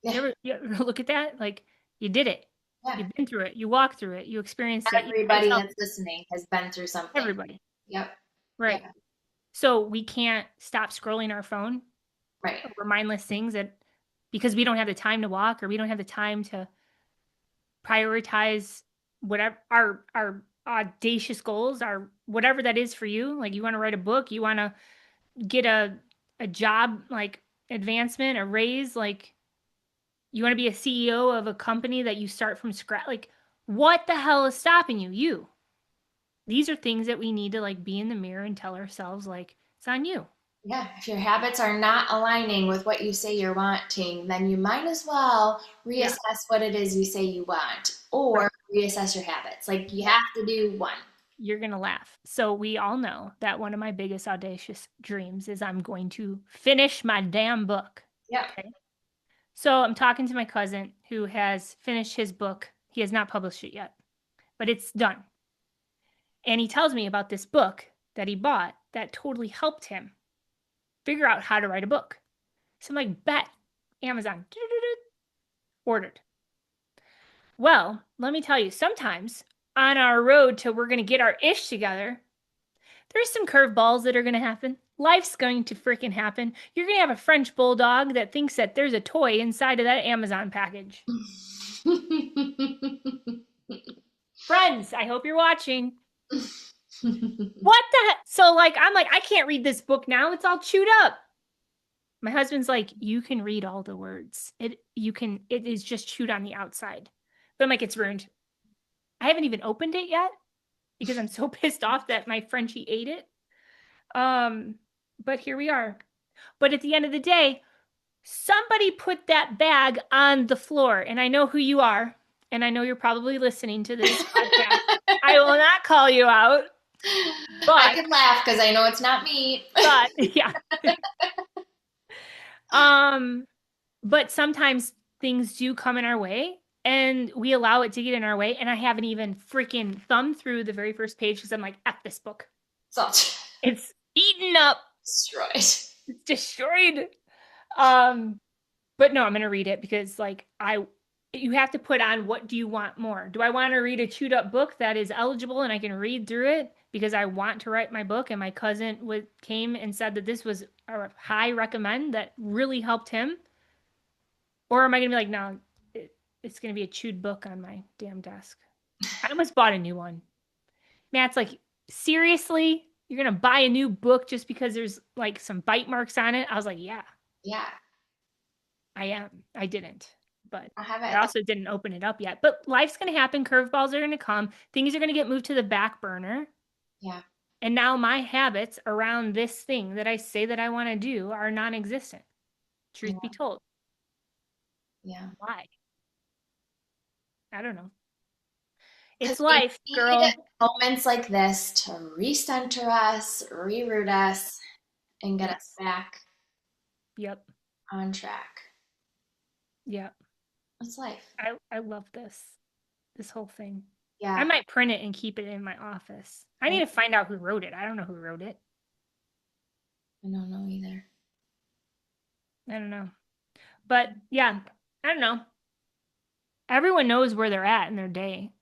Yeah. You ever look at that? Like you did it. Yeah. You've been through it. You walked through it. You experienced it. You try to Everybody tell that's listening has been through something. everybody. Yep. Right. Yeah. So we can't stop scrolling our phone Right. over mindless things that because we don't have the time to walk or we don't have the time to prioritize whatever our audacious goals are, whatever that is for you. Like you want to write a book, you want to get a job, like advancement, a raise, like you want to be a CEO of a company that you start from scratch. Like what the hell is stopping you? You. These are things that we need to like be in the mirror and tell ourselves like it's on you. Yeah, if your habits are not aligning with what you say you're wanting, then you might as well Yeah. reassess what it is you say you want Right. or reassess your habits. Like you have to do one. You're going to laugh. So we all know that one of my biggest audacious dreams is I'm going to finish my damn book. Yep. Okay. So I'm talking to my cousin who has finished his book. He has not published it yet, but it's done. And he tells me about this book that he bought that totally helped him figure out how to write a book. So I'm like, bet, Amazon, ordered. Well, let me tell you, sometimes on our road to we're going to get our ish together, there's some curveballs that are going to happen. Life's going to freaking happen. You're going to have a French bulldog that thinks that there's a toy inside of that Amazon package. Friends, I hope you're watching. What the heck? So, like, I'm like, I can't read this book now. It's all chewed up. My husband's like, you can read all the words. It is just chewed on the outside. But I'm like, it's ruined. I haven't even opened it yet because I'm so pissed off that my Frenchie ate it. Um, but here we are. But at the end of the day, somebody put that bag on the floor, and I know who you are, and I know you're probably listening to this podcast. I will not call you out, I but can laugh because I know it's not me. yeah. Um, but sometimes things do come in our way and we allow it to get in our way. And I haven't even freaking thumbed through the very first page because I'm like, F this book. It's It's eaten up. destroyed. It's destroyed. But no, I'm gonna read it because like you have to put on what do you want more? Do I want to read a chewed up book that is eligible and I can read through it because I want to write my book and my cousin came and said that this was a high recommend that really helped him? Or am I gonna be like, no, it's gonna be a chewed book on my damn desk? I almost bought a new one. Matt's like, seriously? You're gonna buy a new book just because there's like some bite marks on it? I was like, yeah, Yeah. I am. I didn't, but I have I it. also didn't open it up yet. But life's gonna happen. Curveballs are gonna come. Things are gonna get moved to the back burner. Yeah. And now my habits around this thing that I say that I want to do are non-existent. Truth be Yeah. told. Yeah. Why? I don't know. It's Because we life, need girl. moments like this to recenter us, reroute us, and get us Yes. back Yep. on track. Yep. It's life. I love this whole thing. I Yeah. might print it and keep it in my office. I need I to find out who wrote it. I don't know who wrote it. don't know either. I don't know. But yeah, I don't know. Everyone knows where they're at in their day.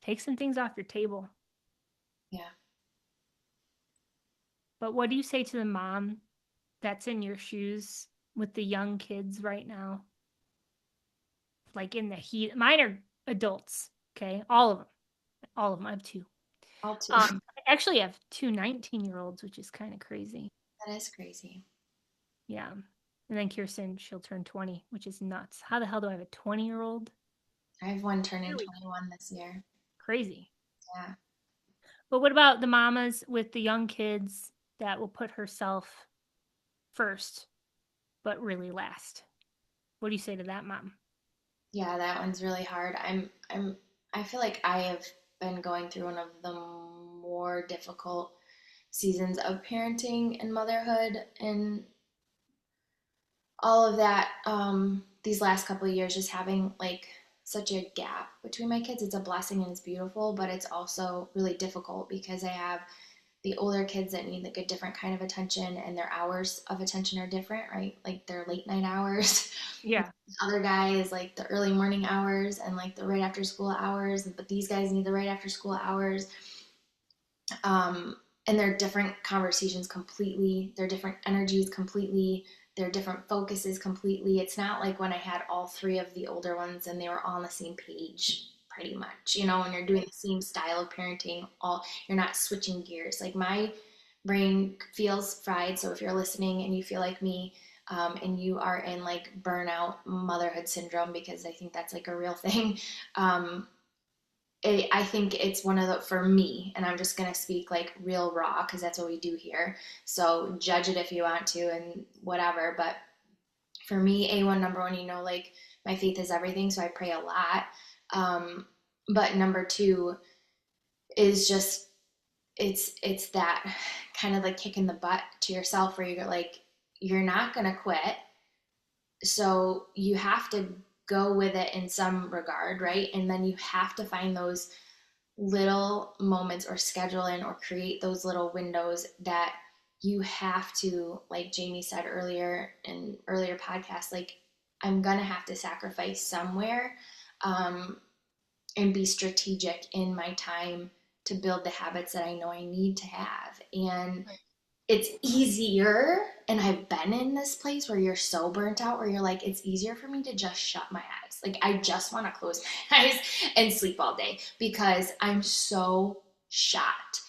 Take some things off your table. Yeah. But what do you say to the mom that's in your shoes with the young kids right now? Like in the heat. Mine are adults, okay? All of them. All of them. I have two. All too. I actually have two 19-year-olds, which is kind of crazy. That is crazy. Yeah. And then Kirsten, she'll turn 20, which is nuts. How the hell do I have a 20-year-old? I have one turning Really 21 this year. crazy. Yeah. But what about the mamas with the young kids that will put herself first, but really last? What do you say to that mom? Yeah, that one's really hard. I feel like I have been going through one of the more difficult seasons of parenting and motherhood and all of that. These last couple of years, just having like such a gap between my kids. It's a blessing and it's beautiful, but it's also really difficult because I have the older kids that need like a different kind of attention, and their hours of attention are different, right? Like their late night hours. Yeah. The other guy is like the early morning hours and like the right after school hours, but these guys need the right after school hours. And they're different conversations completely, they're different energies completely, they're different focuses completely. It's not like when I had all three of the older ones and they were all on the same page pretty much. When you're doing the same style of parenting, all you're not switching gears. Like my brain feels fried. So if you're listening and you feel like me, and you are in like burnout motherhood syndrome, because I think that's like a real thing. um, I think it's one of the, for me, and I'm just going to speak like real raw because that's what we do here. So judge it if you want to and whatever. But for me, A1, number one, like my faith is everything. So I pray a lot. Um, but number two is just, it's that kind of like kicking the butt to yourself where you're like, you're not going to quit. So you have to go with it in some regard, right? And then you have to find those little moments or schedule in or create those little windows that you have to, like Jamie said earlier in earlier podcasts, like I'm gonna have to sacrifice somewhere, um, and be strategic in my time to build the habits that I know I need to have. And Right. it's easier, and I've been in this place where you're so burnt out where you're like, it's easier for me to just shut my eyes. Like I just want to close my eyes and sleep all day because I'm so shot.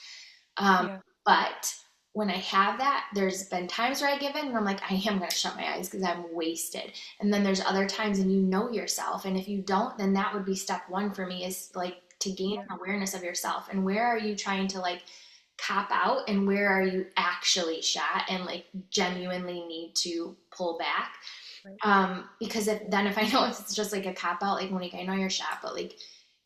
um, Yeah. but when I have that, there's been times where I give in and I'm like, I am going to shut my eyes because I'm wasted. And then there's other times, and you know yourself, and if you don't, then that would be step one for me, is like to gain Yeah. awareness of yourself and where are you trying to like cop out and where are you actually shot and like genuinely need to pull back. Right. Because if I know if it's just like a cop out, like Monique, I know you're shot, but like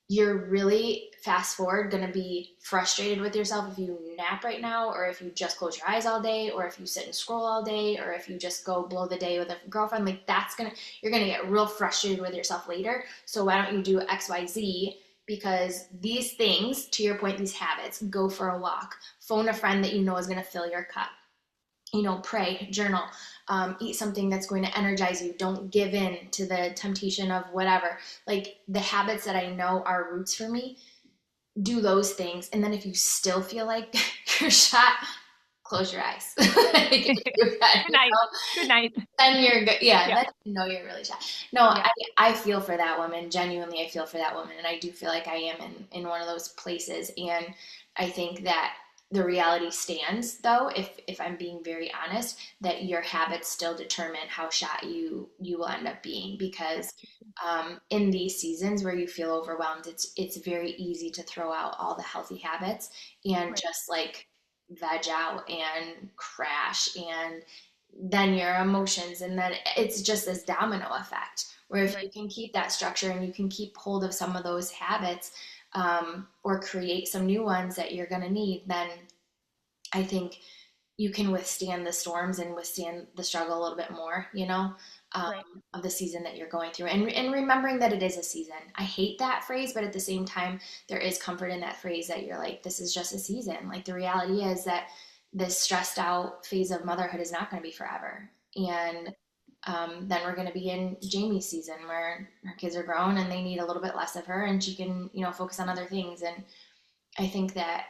you're really fast forward going to be frustrated with yourself if you nap right now, or if you just close your eyes all day, or if you sit and scroll all day, or if you just go blow the day with a girlfriend. Like you're gonna get real frustrated with yourself later. So why don't you do XYZ? Because these things, to your point, these habits, go for a walk, phone a friend that you know is going to fill your cup, pray, journal, eat something that's going to energize you. Don't give in to the temptation of whatever. Like the habits that I know are roots for me, do those things. And then if you still feel like you're shot, close your eyes. Like, you're bad, Good night. Good night. then you're good. Yeah, Yeah. then you know you're really shot. No, Yeah. I feel for that woman. Genuinely, I feel for that woman. And I do feel like I am in one of those places. And I think that the reality stands, though, if I'm being very honest, that your habits still determine how shot you will end up being. Because in these seasons where you feel overwhelmed, it's very easy to throw out all the healthy habits and Right. just like veg out and crash, and then your emotions, and then it's just this domino effect where if Right. you can keep that structure and you can keep hold of some of those habits, or create some new ones that you're going to need, then I think you can withstand the storms and withstand the struggle a little bit more, um, Right. of the season that you're going through. And remembering that it is a season. I hate that phrase, but at the same time, there is comfort in that phrase that you're like, this is just a season. Like the reality is that this stressed out phase of motherhood is not going to be forever. And then we're going to be in Jamie's season where her kids are grown and they need a little bit less of her, and she can, focus on other things. And I think that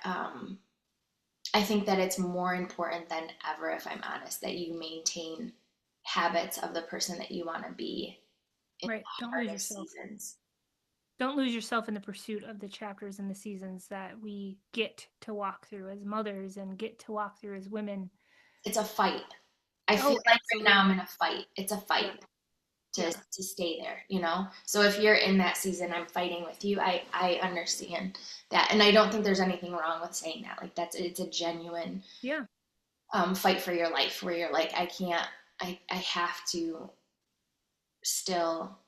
it's more important than ever, if I'm honest, that you maintain habits of the person that you want to be in Right. the Don't lose hardest yourself. seasons. Don't lose yourself in the pursuit of the chapters and the seasons that we get to walk through as mothers and get to walk through as women. It's a fight. I feel Oh, like right now I'm absolutely. in a fight. It's a Yeah. fight to, Yeah. to stay there. So if you're in that season, I'm fighting with you. I understand that. And I don't think there's anything wrong with saying that. Like it's a genuine Yeah. fight for your life where you're like, I can't, I have to still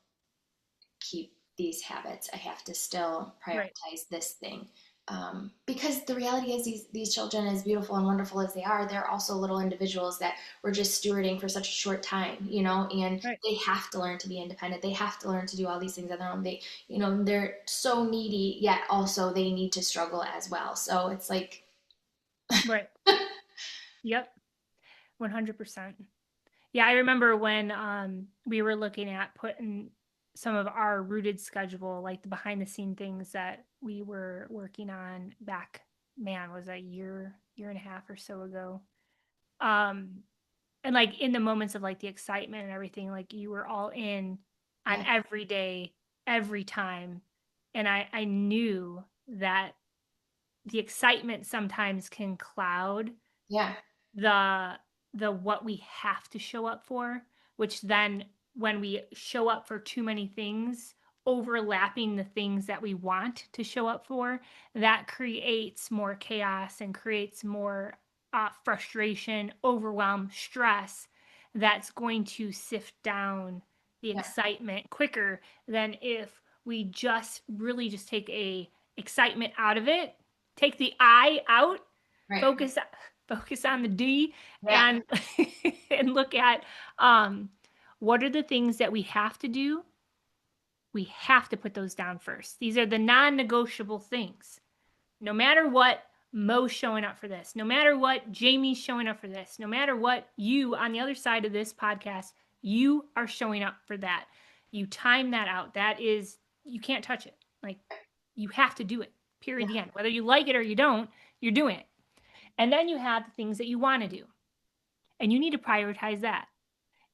keep these habits. I have to still Right. prioritize this thing. Because the reality is these children, as beautiful and wonderful as they are, they're also little individuals that we're just stewarding for such a short time, and Right. they have to learn to be independent. They have to learn to do all these things on their own. They're so needy, yet also they need to struggle as well. So it's like, Right. Yep. 100%. Yeah, I remember when we were looking at putting some of our rooted schedule, like the behind the scene things that we were working on back, man, was a year and a half or so ago. Um, and like in the moments of like the excitement and everything, like you were all in on yeah, every day, every time. And I knew that the excitement sometimes can cloud yeah, the what we have to show up for, which then when we show up for too many things, overlapping the things that we want to show up for, that creates more chaos and creates more frustration, overwhelm, stress that's going to sift down the yeah, excitement quicker than if we just really just take a excitement out of it, take the I out, right, focus focus on the D, yeah, and and look at um, what are the things that we have to do. We have to put those down first. These are the non-negotiable things. No matter what, Mo's showing up for this. No matter what, Jamie's showing up for this. No matter what, you on the other side of this podcast, you are showing up for that. You time that out. That is, you can't touch it. Like, you have to do it. Period. yeah, The end. Whether you like it or you don't, you're doing it. And then you have the things that you want to do. And you need to prioritize that.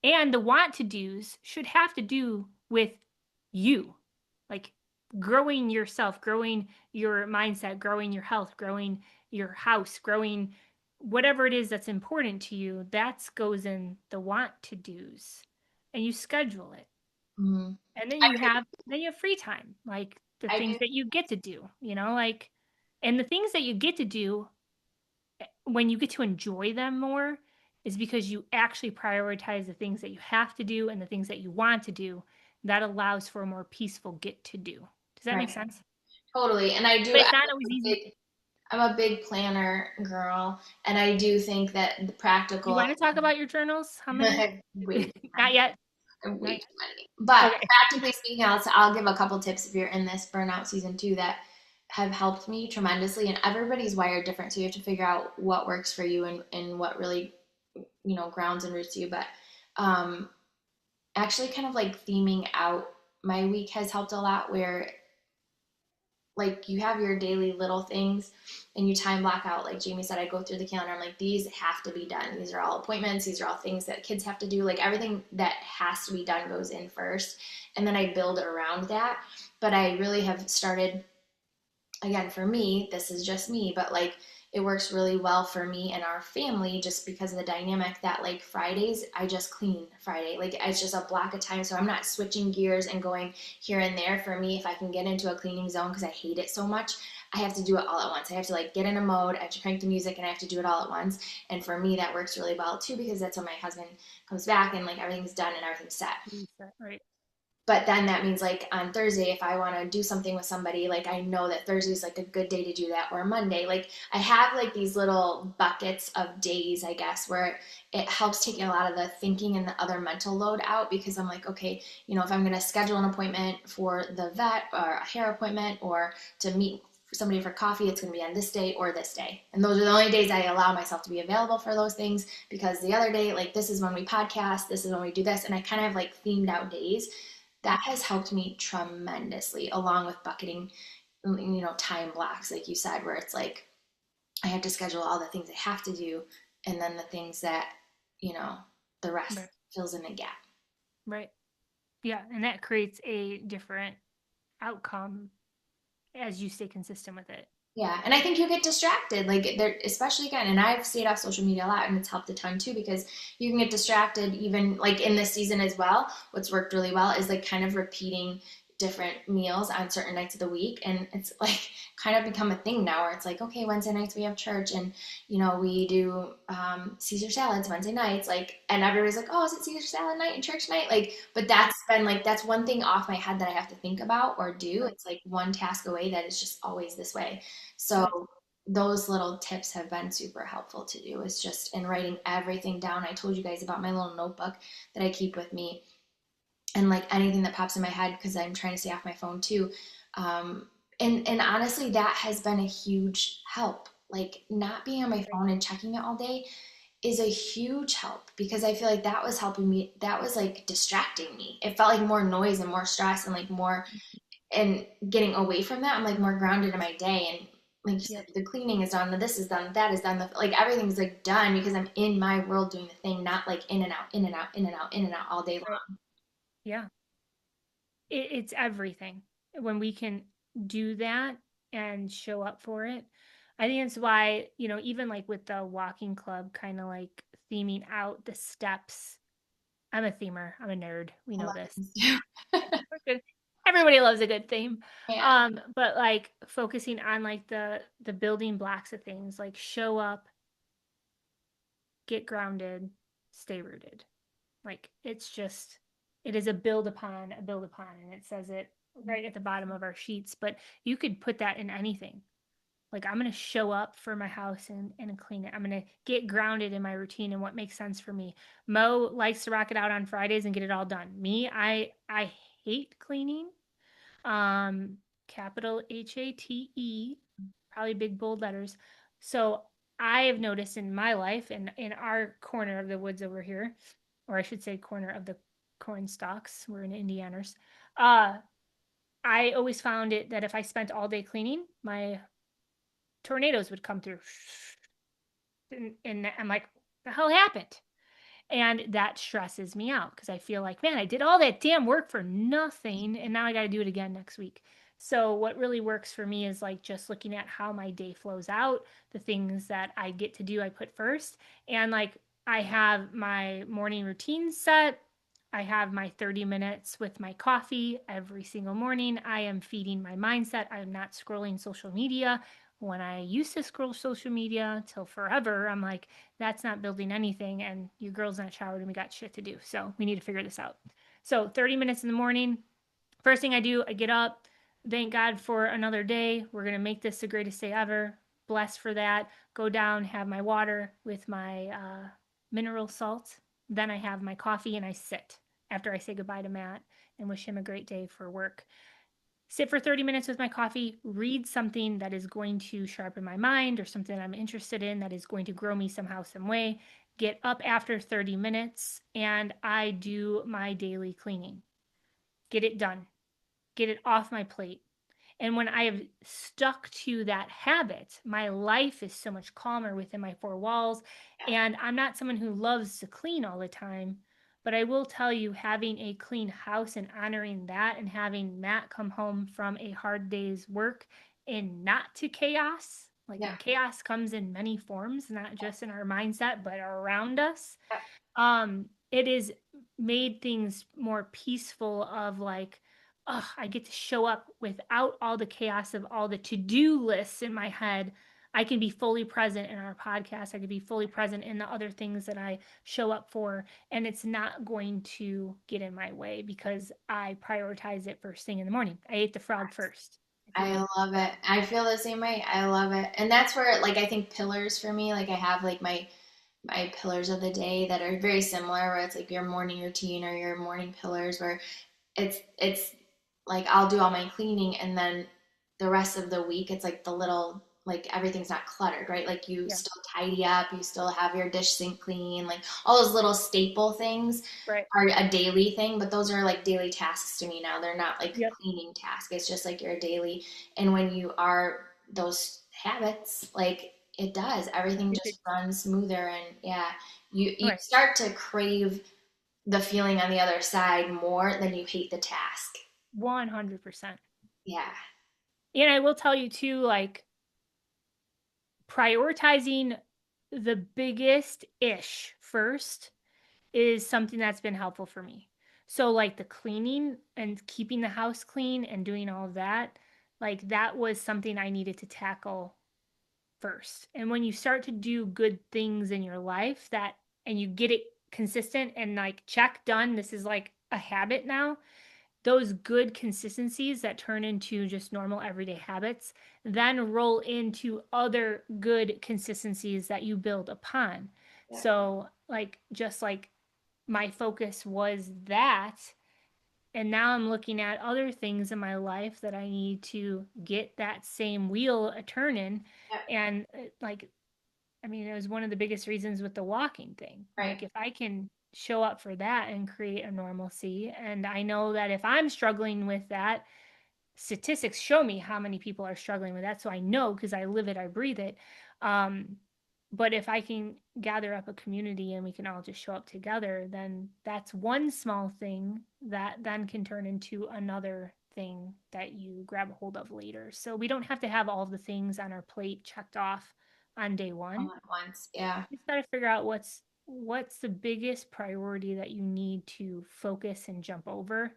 And the want to do's should have to do with you, like growing yourself, growing your mindset, growing your health, growing your house, growing whatever it is that's important to you. That goes in the want to do's, and you schedule it. mm-hmm. And then I you have free time, like the I things do, that you get to do, like, and the things that you get to do when you get to enjoy them more is because you actually prioritize the things that you have to do and the things that you want to do. That allows for a more peaceful get to do. Does that make right, sense? totally. And I do. But it's not always easy. I'm a big planner girl, and I do think that the You practical. want to talk about your journals? How many? Way Not yet. way Not too many. But okay. practically speaking, I'll give a couple tips if you're in this burnout season too that have helped me tremendously. And everybody's wired different, so you have to figure out what works for you and what really grounds and roots you. But um, actually, kind of like theming out my week has helped a lot. Where like you have your daily little things and you time block out, like Jamie said, I go through the calendar, I'm like, these have to be done, these are all appointments, these are all things that kids have to do, like everything that has to be done goes in first, and then I build around that. But I really have started, again, for me, this is just me, but like it works really well for me and our family just because of the dynamic that like Fridays, I just clean Friday. Like it's just a block of time. So I'm not switching gears and going here and there. For me, if I can get into a cleaning zone because I hate it so much, I have to do it all at once. I have to like get in a mode, I have to crank the music, and I have to do it all at once. And for me, that works really well too because that's when my husband comes back and like everything's done and everything's set. Right. But then that means like on Thursday, if I want to do something with somebody, like I know that Thursday is like a good day to do that, or Monday. Like I have like these little buckets of days, I guess, where it helps take a lot of the thinking and the other mental load out because I'm like, okay, if I'm going to schedule an appointment for the vet or a hair appointment or to meet somebody for coffee, it's going to be on this day or this day. And those are the only days I allow myself to be available for those things because the other day, like this is when we podcast, this is when we do this. And I kind of like themed out days that has helped me tremendously, along with bucketing, time blocks, like you said, where it's like I have to schedule all the things I have to do, and then the things that, the rest Right. fills in the gap. Right. Yeah. And that creates a different outcome as you stay consistent with it. Yeah, and I think you get distracted, like there, especially again, and I've stayed off social media a lot, and it's helped a ton too because you can get distracted even like in this season as well. What's worked really well is like kind of repeating different meals on certain nights of the week, and it's like kind of become a thing now where it's like, okay, Wednesday nights we have church, and we do Caesar salads Wednesday nights, like, and everybody's like, oh, is it Caesar salad night and church night, like, but that's been like, that's one thing off my head that I have to think about or do. Right. It's like one task away that is just always this way. So Right. those little tips have been super helpful to do, is just in writing everything down. I told you guys about my little notebook that I keep with me, and like anything that pops in my head, because I'm trying to stay off my phone too. And honestly, that has been a huge help. Like not being on my Right. phone and checking it all day is a huge help, because I feel like that was helping me. That was like distracting me. It felt like more noise and more stress and like more, and getting away from that, I'm like more grounded in my day. And like you said, Yep. the cleaning is done, this is done, that is done, like everything's like done because I'm in my world doing the thing, not like in and out, in and out, in and out, in and out all day Right. long. Yeah. It's everything when we can do that and show up for it. I think that's why, even like with the walking club, kind of like theming out the steps. I'm a themer. I'm a nerd. We I know love this. things too. We're good. Everybody loves a good theme. Yeah. But like focusing on like the building blocks of things, like show up, get grounded, stay rooted. Like it's just, it is a build upon, and it says it right at the bottom of our sheets. But you could put that in anything. Like I'm gonna show up for my house and clean it. I'm gonna get grounded in my routine and what makes sense for me. Mo likes to rock it out on Fridays and get it all done. Me, I hate cleaning. Um, capital HATE, probably big bold letters. So I have noticed in my life and in our corner of the woods over here, or I should say corner of the corn stalks, we're in Indianers. Uh, I always found it that if I spent all day cleaning, my tornadoes would come through. And I'm like, the hell happened? And that stresses me out because I feel like, man, I did all that damn work for nothing. And now I got to do it again next week. So, what really works for me is like just looking at how my day flows out, the things that I get to do, I put first. And like, I have my morning routine set. I have my 30 minutes with my coffee every single morning. I am feeding my mindset. I'm not scrolling social media. When I used to scroll social media till forever, I'm like, that's not building anything. And your girl's not showered and we got shit to do. So we need to figure this out. So 30 minutes in the morning. First thing I do, I get up. Thank God for another day. We're going to make this the greatest day ever. Blessed for that. Go down, have my water with my mineral salt. Then I have my coffee and I sit after I say goodbye to Matt and wish him a great day for work. Sit for 30 minutes with my coffee, read something that is going to sharpen my mind or something I'm interested in that is going to grow me somehow, some way. Get up after 30 minutes and I do my daily cleaning. Get it done. Get it off my plate. And when I have stuck to that habit, my life is so much calmer within my four walls. And I'm not someone who loves to clean all the time, but I will tell you, having a clean house and honoring that, and having Matt come home from a hard day's work and not to chaos, like, Yeah. and chaos comes in many forms, not just in our mindset, but around us. Yeah. It is made things more peaceful of like, oh, I get to show up without all the chaos of all the to-do lists in my head. I can be fully present in our podcast. I can be fully present in the other things that I show up for, and it's not going to get in my way because I prioritize it first thing in the morning. I ate the frog first, if you I will. love it. I feel the same way. I love it. And that's where like I think pillars for me, like I have like my pillars of the day that are very similar, where it's like your morning routine or your morning pillars, where it's like I'll do all my cleaning, and then the rest of the week it's like the little, like everything's not cluttered, right? Like you Yeah, still tidy up, you still have your dish sink clean, like all those little staple things right. are a daily thing, but those are like daily tasks to me now. They're not like Yep. cleaning tasks. It's just like your daily. And when you are those habits, like it does, everything just runs smoother. And yeah, you Right. start to crave the feeling on the other side more than you hate the task. 100%. Yeah. And I will tell you too, like, prioritizing the biggest ish first is something that's been helpful for me. So like the cleaning and keeping the house clean and doing all of that, like that was something I needed to tackle first. And when you start to do good things in your life that and you get it consistent and like check done, this is like a habit now, those good consistencies that turn into just normal everyday habits then roll into other good consistencies that you build upon. Yeah. So, like, just like my focus was that. And now I'm looking at other things in my life that I need to get that same wheel a turning. Yeah. And like, I mean, it was one of the biggest reasons with the walking thing. Right. Like, if I can show up for that and create a normalcy, and I know that if I'm struggling with that, statistics show me how many people are struggling with that. So I know because I live it, I breathe it. Um, but if I can gather up a community and we can all just show up together, then that's one small thing that then can turn into another thing that you grab a hold of later. So we don't have to have all the things on our plate checked off on day one. All at once. Yeah. You just got to figure out what's the biggest priority that you need to focus and jump over,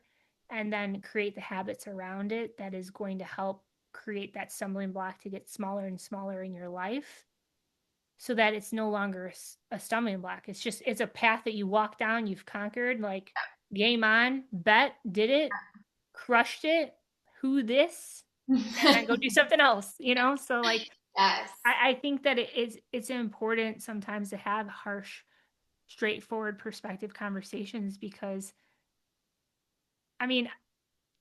and then create the habits around it that is going to help create that stumbling block to get smaller and smaller in your life, so that it's no longer a stumbling block. It's a path that you walk down, you've conquered, like game on, bet, did it, crushed it, who this, and then go do something else, So like Yes. I think that it's important sometimes to have harsh, straightforward perspective conversations because I mean,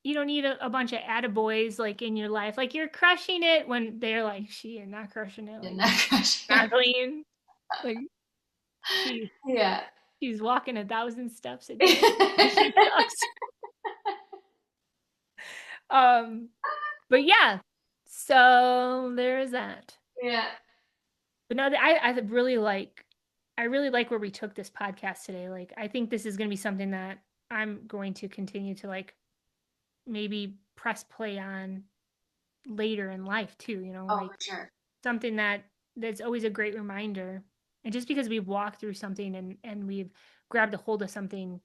you don't need a bunch of attaboys like in your life. Like you're crushing it when they're like, she is not crushing it, like not clean. Like she Yeah. she's walking 1,000 steps a day. She sucks. But yeah, so there's that. Yeah. But no, I really like where we took this podcast today. Like, I think this is going to be something that I'm going to continue to like maybe press play on later in life too, Oh, like for sure. something that's always a great reminder. And just because we've walked through something and we've grabbed a hold of something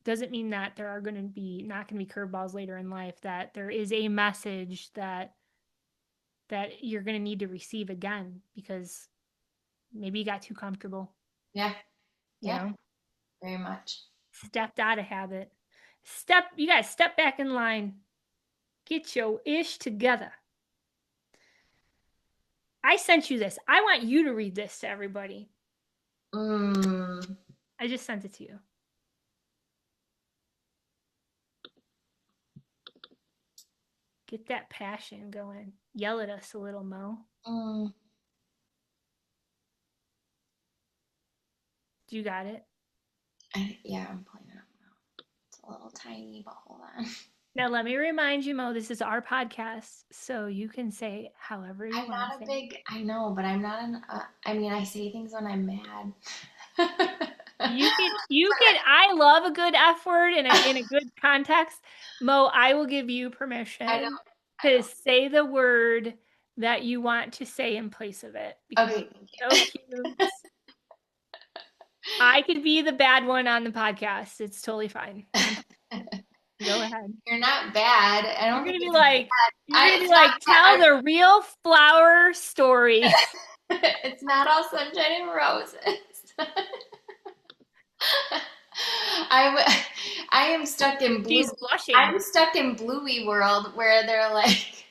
doesn't mean that there are going to be not going to be curveballs later in life, that there is a message that you're going to need to receive again because maybe you got too comfortable, Yeah. you Yeah. know? Very much. Stepped out of habit. You gotta step back in line. Get your ish together. I sent you this. I want you to read this to everybody. Mm. I just sent it to you. Get that passion going. Yell at us a little, Mo. Mm. You got it. Yeah, I'm pulling it up now. It's a little tiny, but hold on. Now let me remind you, Mo, this is our podcast, so you can say however you I'm want to not a say. big, I know, but I'm not I mean, I say things when I'm mad. I love a good F word in a good context. Mo, I will give you I permission I to don't. say the word that you want to say in place of it because Okay, it's thank so you. cute. I could be the bad one on the podcast. It's totally fine. Go ahead. You're not bad. I You're don't think gonna be it's like, it's not tell bad. the real flower story. It's not all sunshine and roses. I am stuck in blue. She's blushing. I'm stuck in Bluey world where they're like,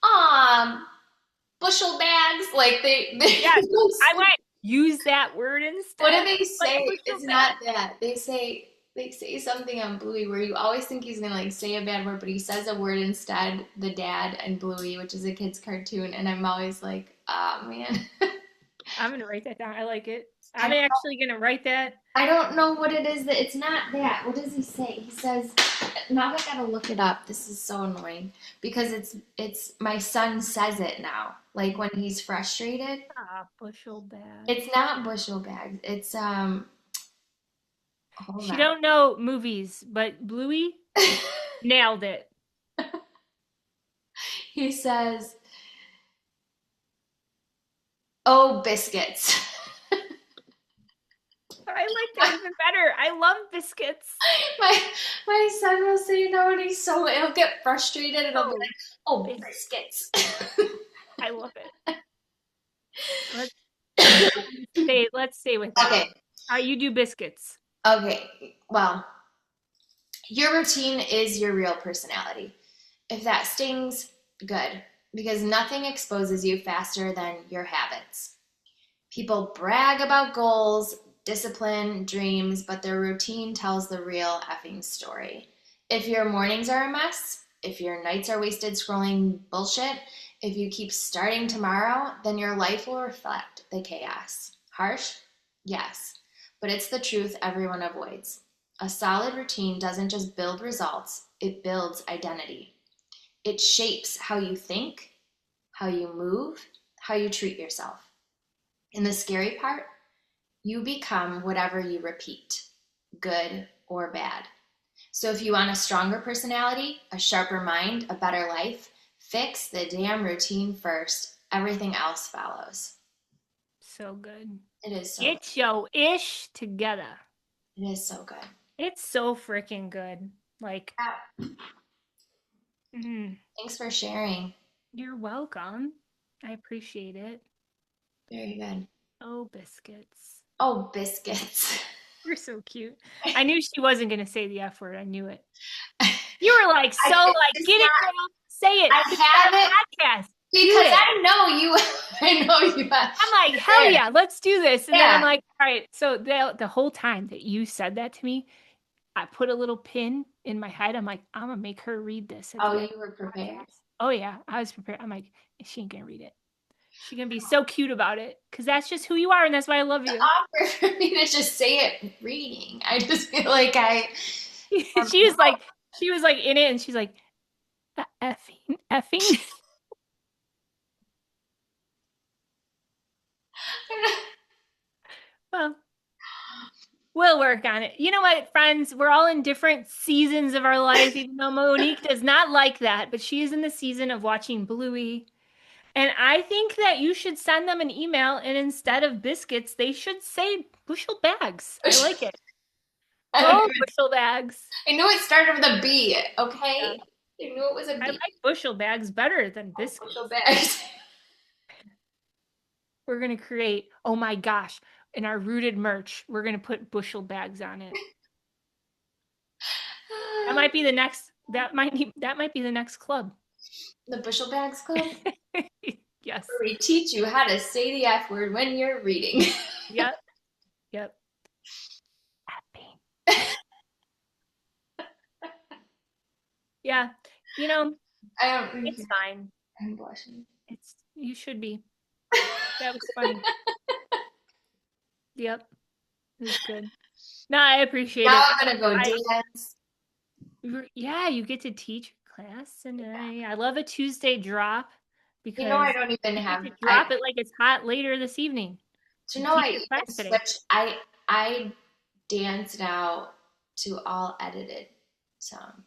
um, bushel bags. Like they Yes, I might use that word instead. what do they Like say? bushel It's bag. not that. They say something on Bluey where you always think he's gonna like say a bad word, but he says a word instead, the dad and Bluey, which is a kid's cartoon, and I'm always like, oh man. I'm gonna write that down. I like it. I I'm don't actually gonna write that. I don't know what it is that it's not that. What does he say? He says, now I gotta look it up. This is so annoying because it's my son says it now. Like when he's frustrated. Bushel bag. It's not bushel bags. It's hold She on. don't know movies, but Bluey nailed it. He says, "Oh, biscuits." I like that even better. I love biscuits. My son will say no, and he'll get frustrated, and he'll be Oh, like, "Oh, biscuits." I love it. Let's let's stay with that. Okay. You do biscuits. Okay. Well, your routine is your real personality. If that stings, good, because nothing exposes you faster than your habits. People brag about goals, discipline, dreams, but their routine tells the real effing story. If your mornings are a mess, if your nights are wasted scrolling bullshit, if you keep starting tomorrow, then your life will reflect the chaos. Harsh? Yes, but it's the truth everyone avoids. A solid routine doesn't just build results, it builds identity. It shapes how you think, how you move, how you treat yourself. And the scary part, you become whatever you repeat, good or bad. So if you want a stronger personality, a sharper mind, a better life, fix the damn routine first. Everything else follows. So good. It is so Get your ish together. It is so good. It's so freaking good. Like, thanks for sharing. You're welcome. I appreciate it. Very good. Oh, biscuits. Oh, biscuits. You're so cute. I knew she wasn't going to say the F word. I knew it. You were like, get it, girl. Say it. I have it. Podcast. Because I know you. I know you. I'm like, hell yeah, let's do this. And then I'm like, all right. So the whole time that you said that to me, I put a little pin in my head. I'm like, I'm going to make her read this. Oh, you were prepared? Oh, yeah. I was prepared. I'm like, she ain't going to read it. She's going to be so cute about it. Because that's just who you are. And that's why I love you. It's awkward for me to just say it reading. I just feel like she was like in it. And she's like, effing. Well, we'll work on it. You know what, friends? We're all in different seasons of our life, even though Monique does not like that, but she is in the season of watching Bluey. And I think that you should send them an email, and instead of biscuits, they should say bushel bags. I like it. Oh, bushel bags. I knew it started with a B, okay? Yeah. I knew it was a B. I like bushel bags better than biscuits. Bushel bags. We're going to create, oh my gosh, in our rooted merch, we're going to put bushel bags on it. That might be the next club. The bushel bags club? Yes. Where we teach you how to say the F word when you're reading. Yep. Yeah. You know, it's fine. I'm blushing. You should be. That was funny. Yep. It was good. No, I appreciate it. Now I'm going to go dance. Yeah, you get to teach class, and I love a Tuesday drop because I don't even have to drop it like it's hot later this evening. Do you know I switched? I dance now to all edited songs.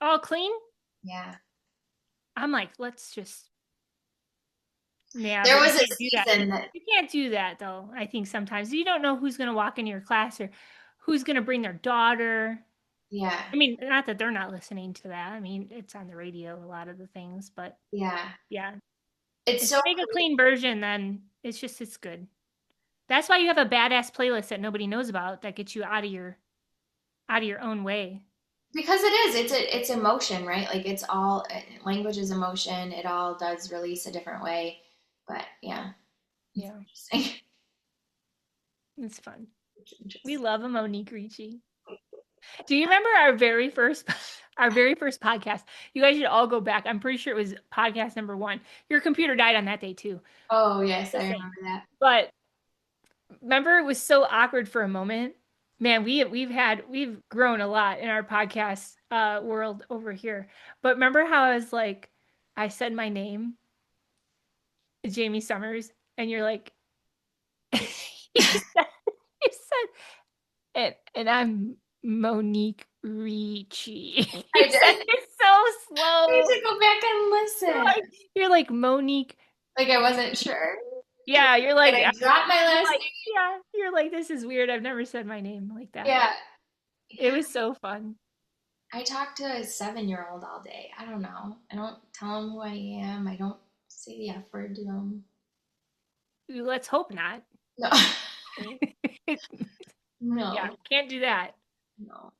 All clean? Yeah. I'm like, let's just. Yeah, there was a season that you can't do that though. I think sometimes you don't know who's going to walk into your class or who's going to bring their daughter. Yeah. I mean, not that they're not listening to that. I mean, it's on the radio, a lot of the things, but yeah. It's so make a clean version, then it's good. That's why you have a badass playlist that nobody knows about that gets you out of your own way. Because it is. It's emotion, right? Like it's all language is emotion. It all does release a different way. But yeah. Yeah. It's fun. We love a Monique Ricci. Do you remember our very first podcast? You guys should all go back. I'm pretty sure it was podcast number 1. Your computer died on that day too. Oh yes, I remember that. But remember, it was so awkward for a moment. Man, we've grown a lot in our podcast world over here. But remember how I was like, I said my name, Jamie Summers, and you're like, you said, and I'm Monique Ricci. You said it so slow. I need to go back and listen. You're like Monique. Like I wasn't sure. Yeah, you're like. I dropped my last name. Yeah, you're like, this is weird. I've never said my name like that. Yeah. It was so fun. I talk to a 7-year-old all day. I don't know. I don't tell him who I am. I don't say the F word to him. Let's hope not. No. No. Yeah, can't do that. No.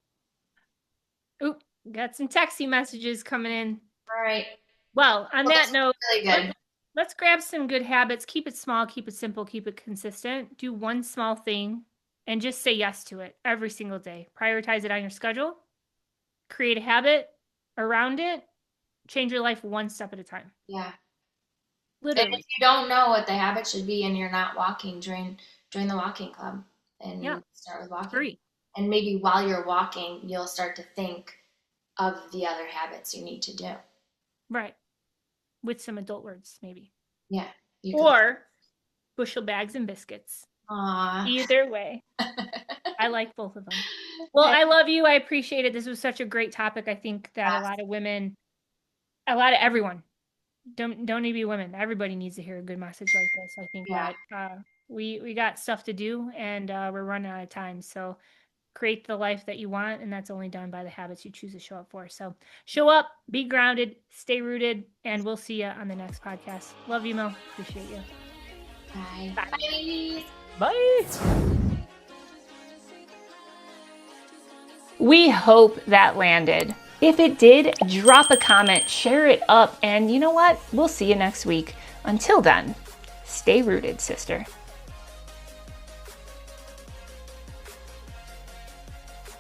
Oop, got some texty messages coming in. All right. Well, on that note, really good. let's grab some good habits. Keep it small, keep it simple, keep it consistent. Do one small thing and just say yes to it every single day. Prioritize it on your schedule. Create a habit around it. Change your life one step at a time. Yeah. Literally. And if you don't know what the habit should be and you're not walking, join the walking club and start with walking. Free. And maybe while you're walking, you'll start to think of the other habits you need to do. Right. With some adult words, maybe. Yeah. Or bushel bags and biscuits. Aww. Either way. I like both of them. Well, I love you. I appreciate it. This was such a great topic. I think that a lot of women, everyone, don't need to be women. Everybody needs to hear a good message like this. I think that we got stuff to do and we're running out of time. So create the life that you want, and that's only done by the habits you choose to show up for. So show up, be grounded, stay rooted, and we'll see you on the next podcast. Love you, Mo. Appreciate you. Bye. Bye. Bye. We hope that landed. If it did, drop a comment, share it up, and you know what? We'll see you next week. Until then, stay rooted, sister.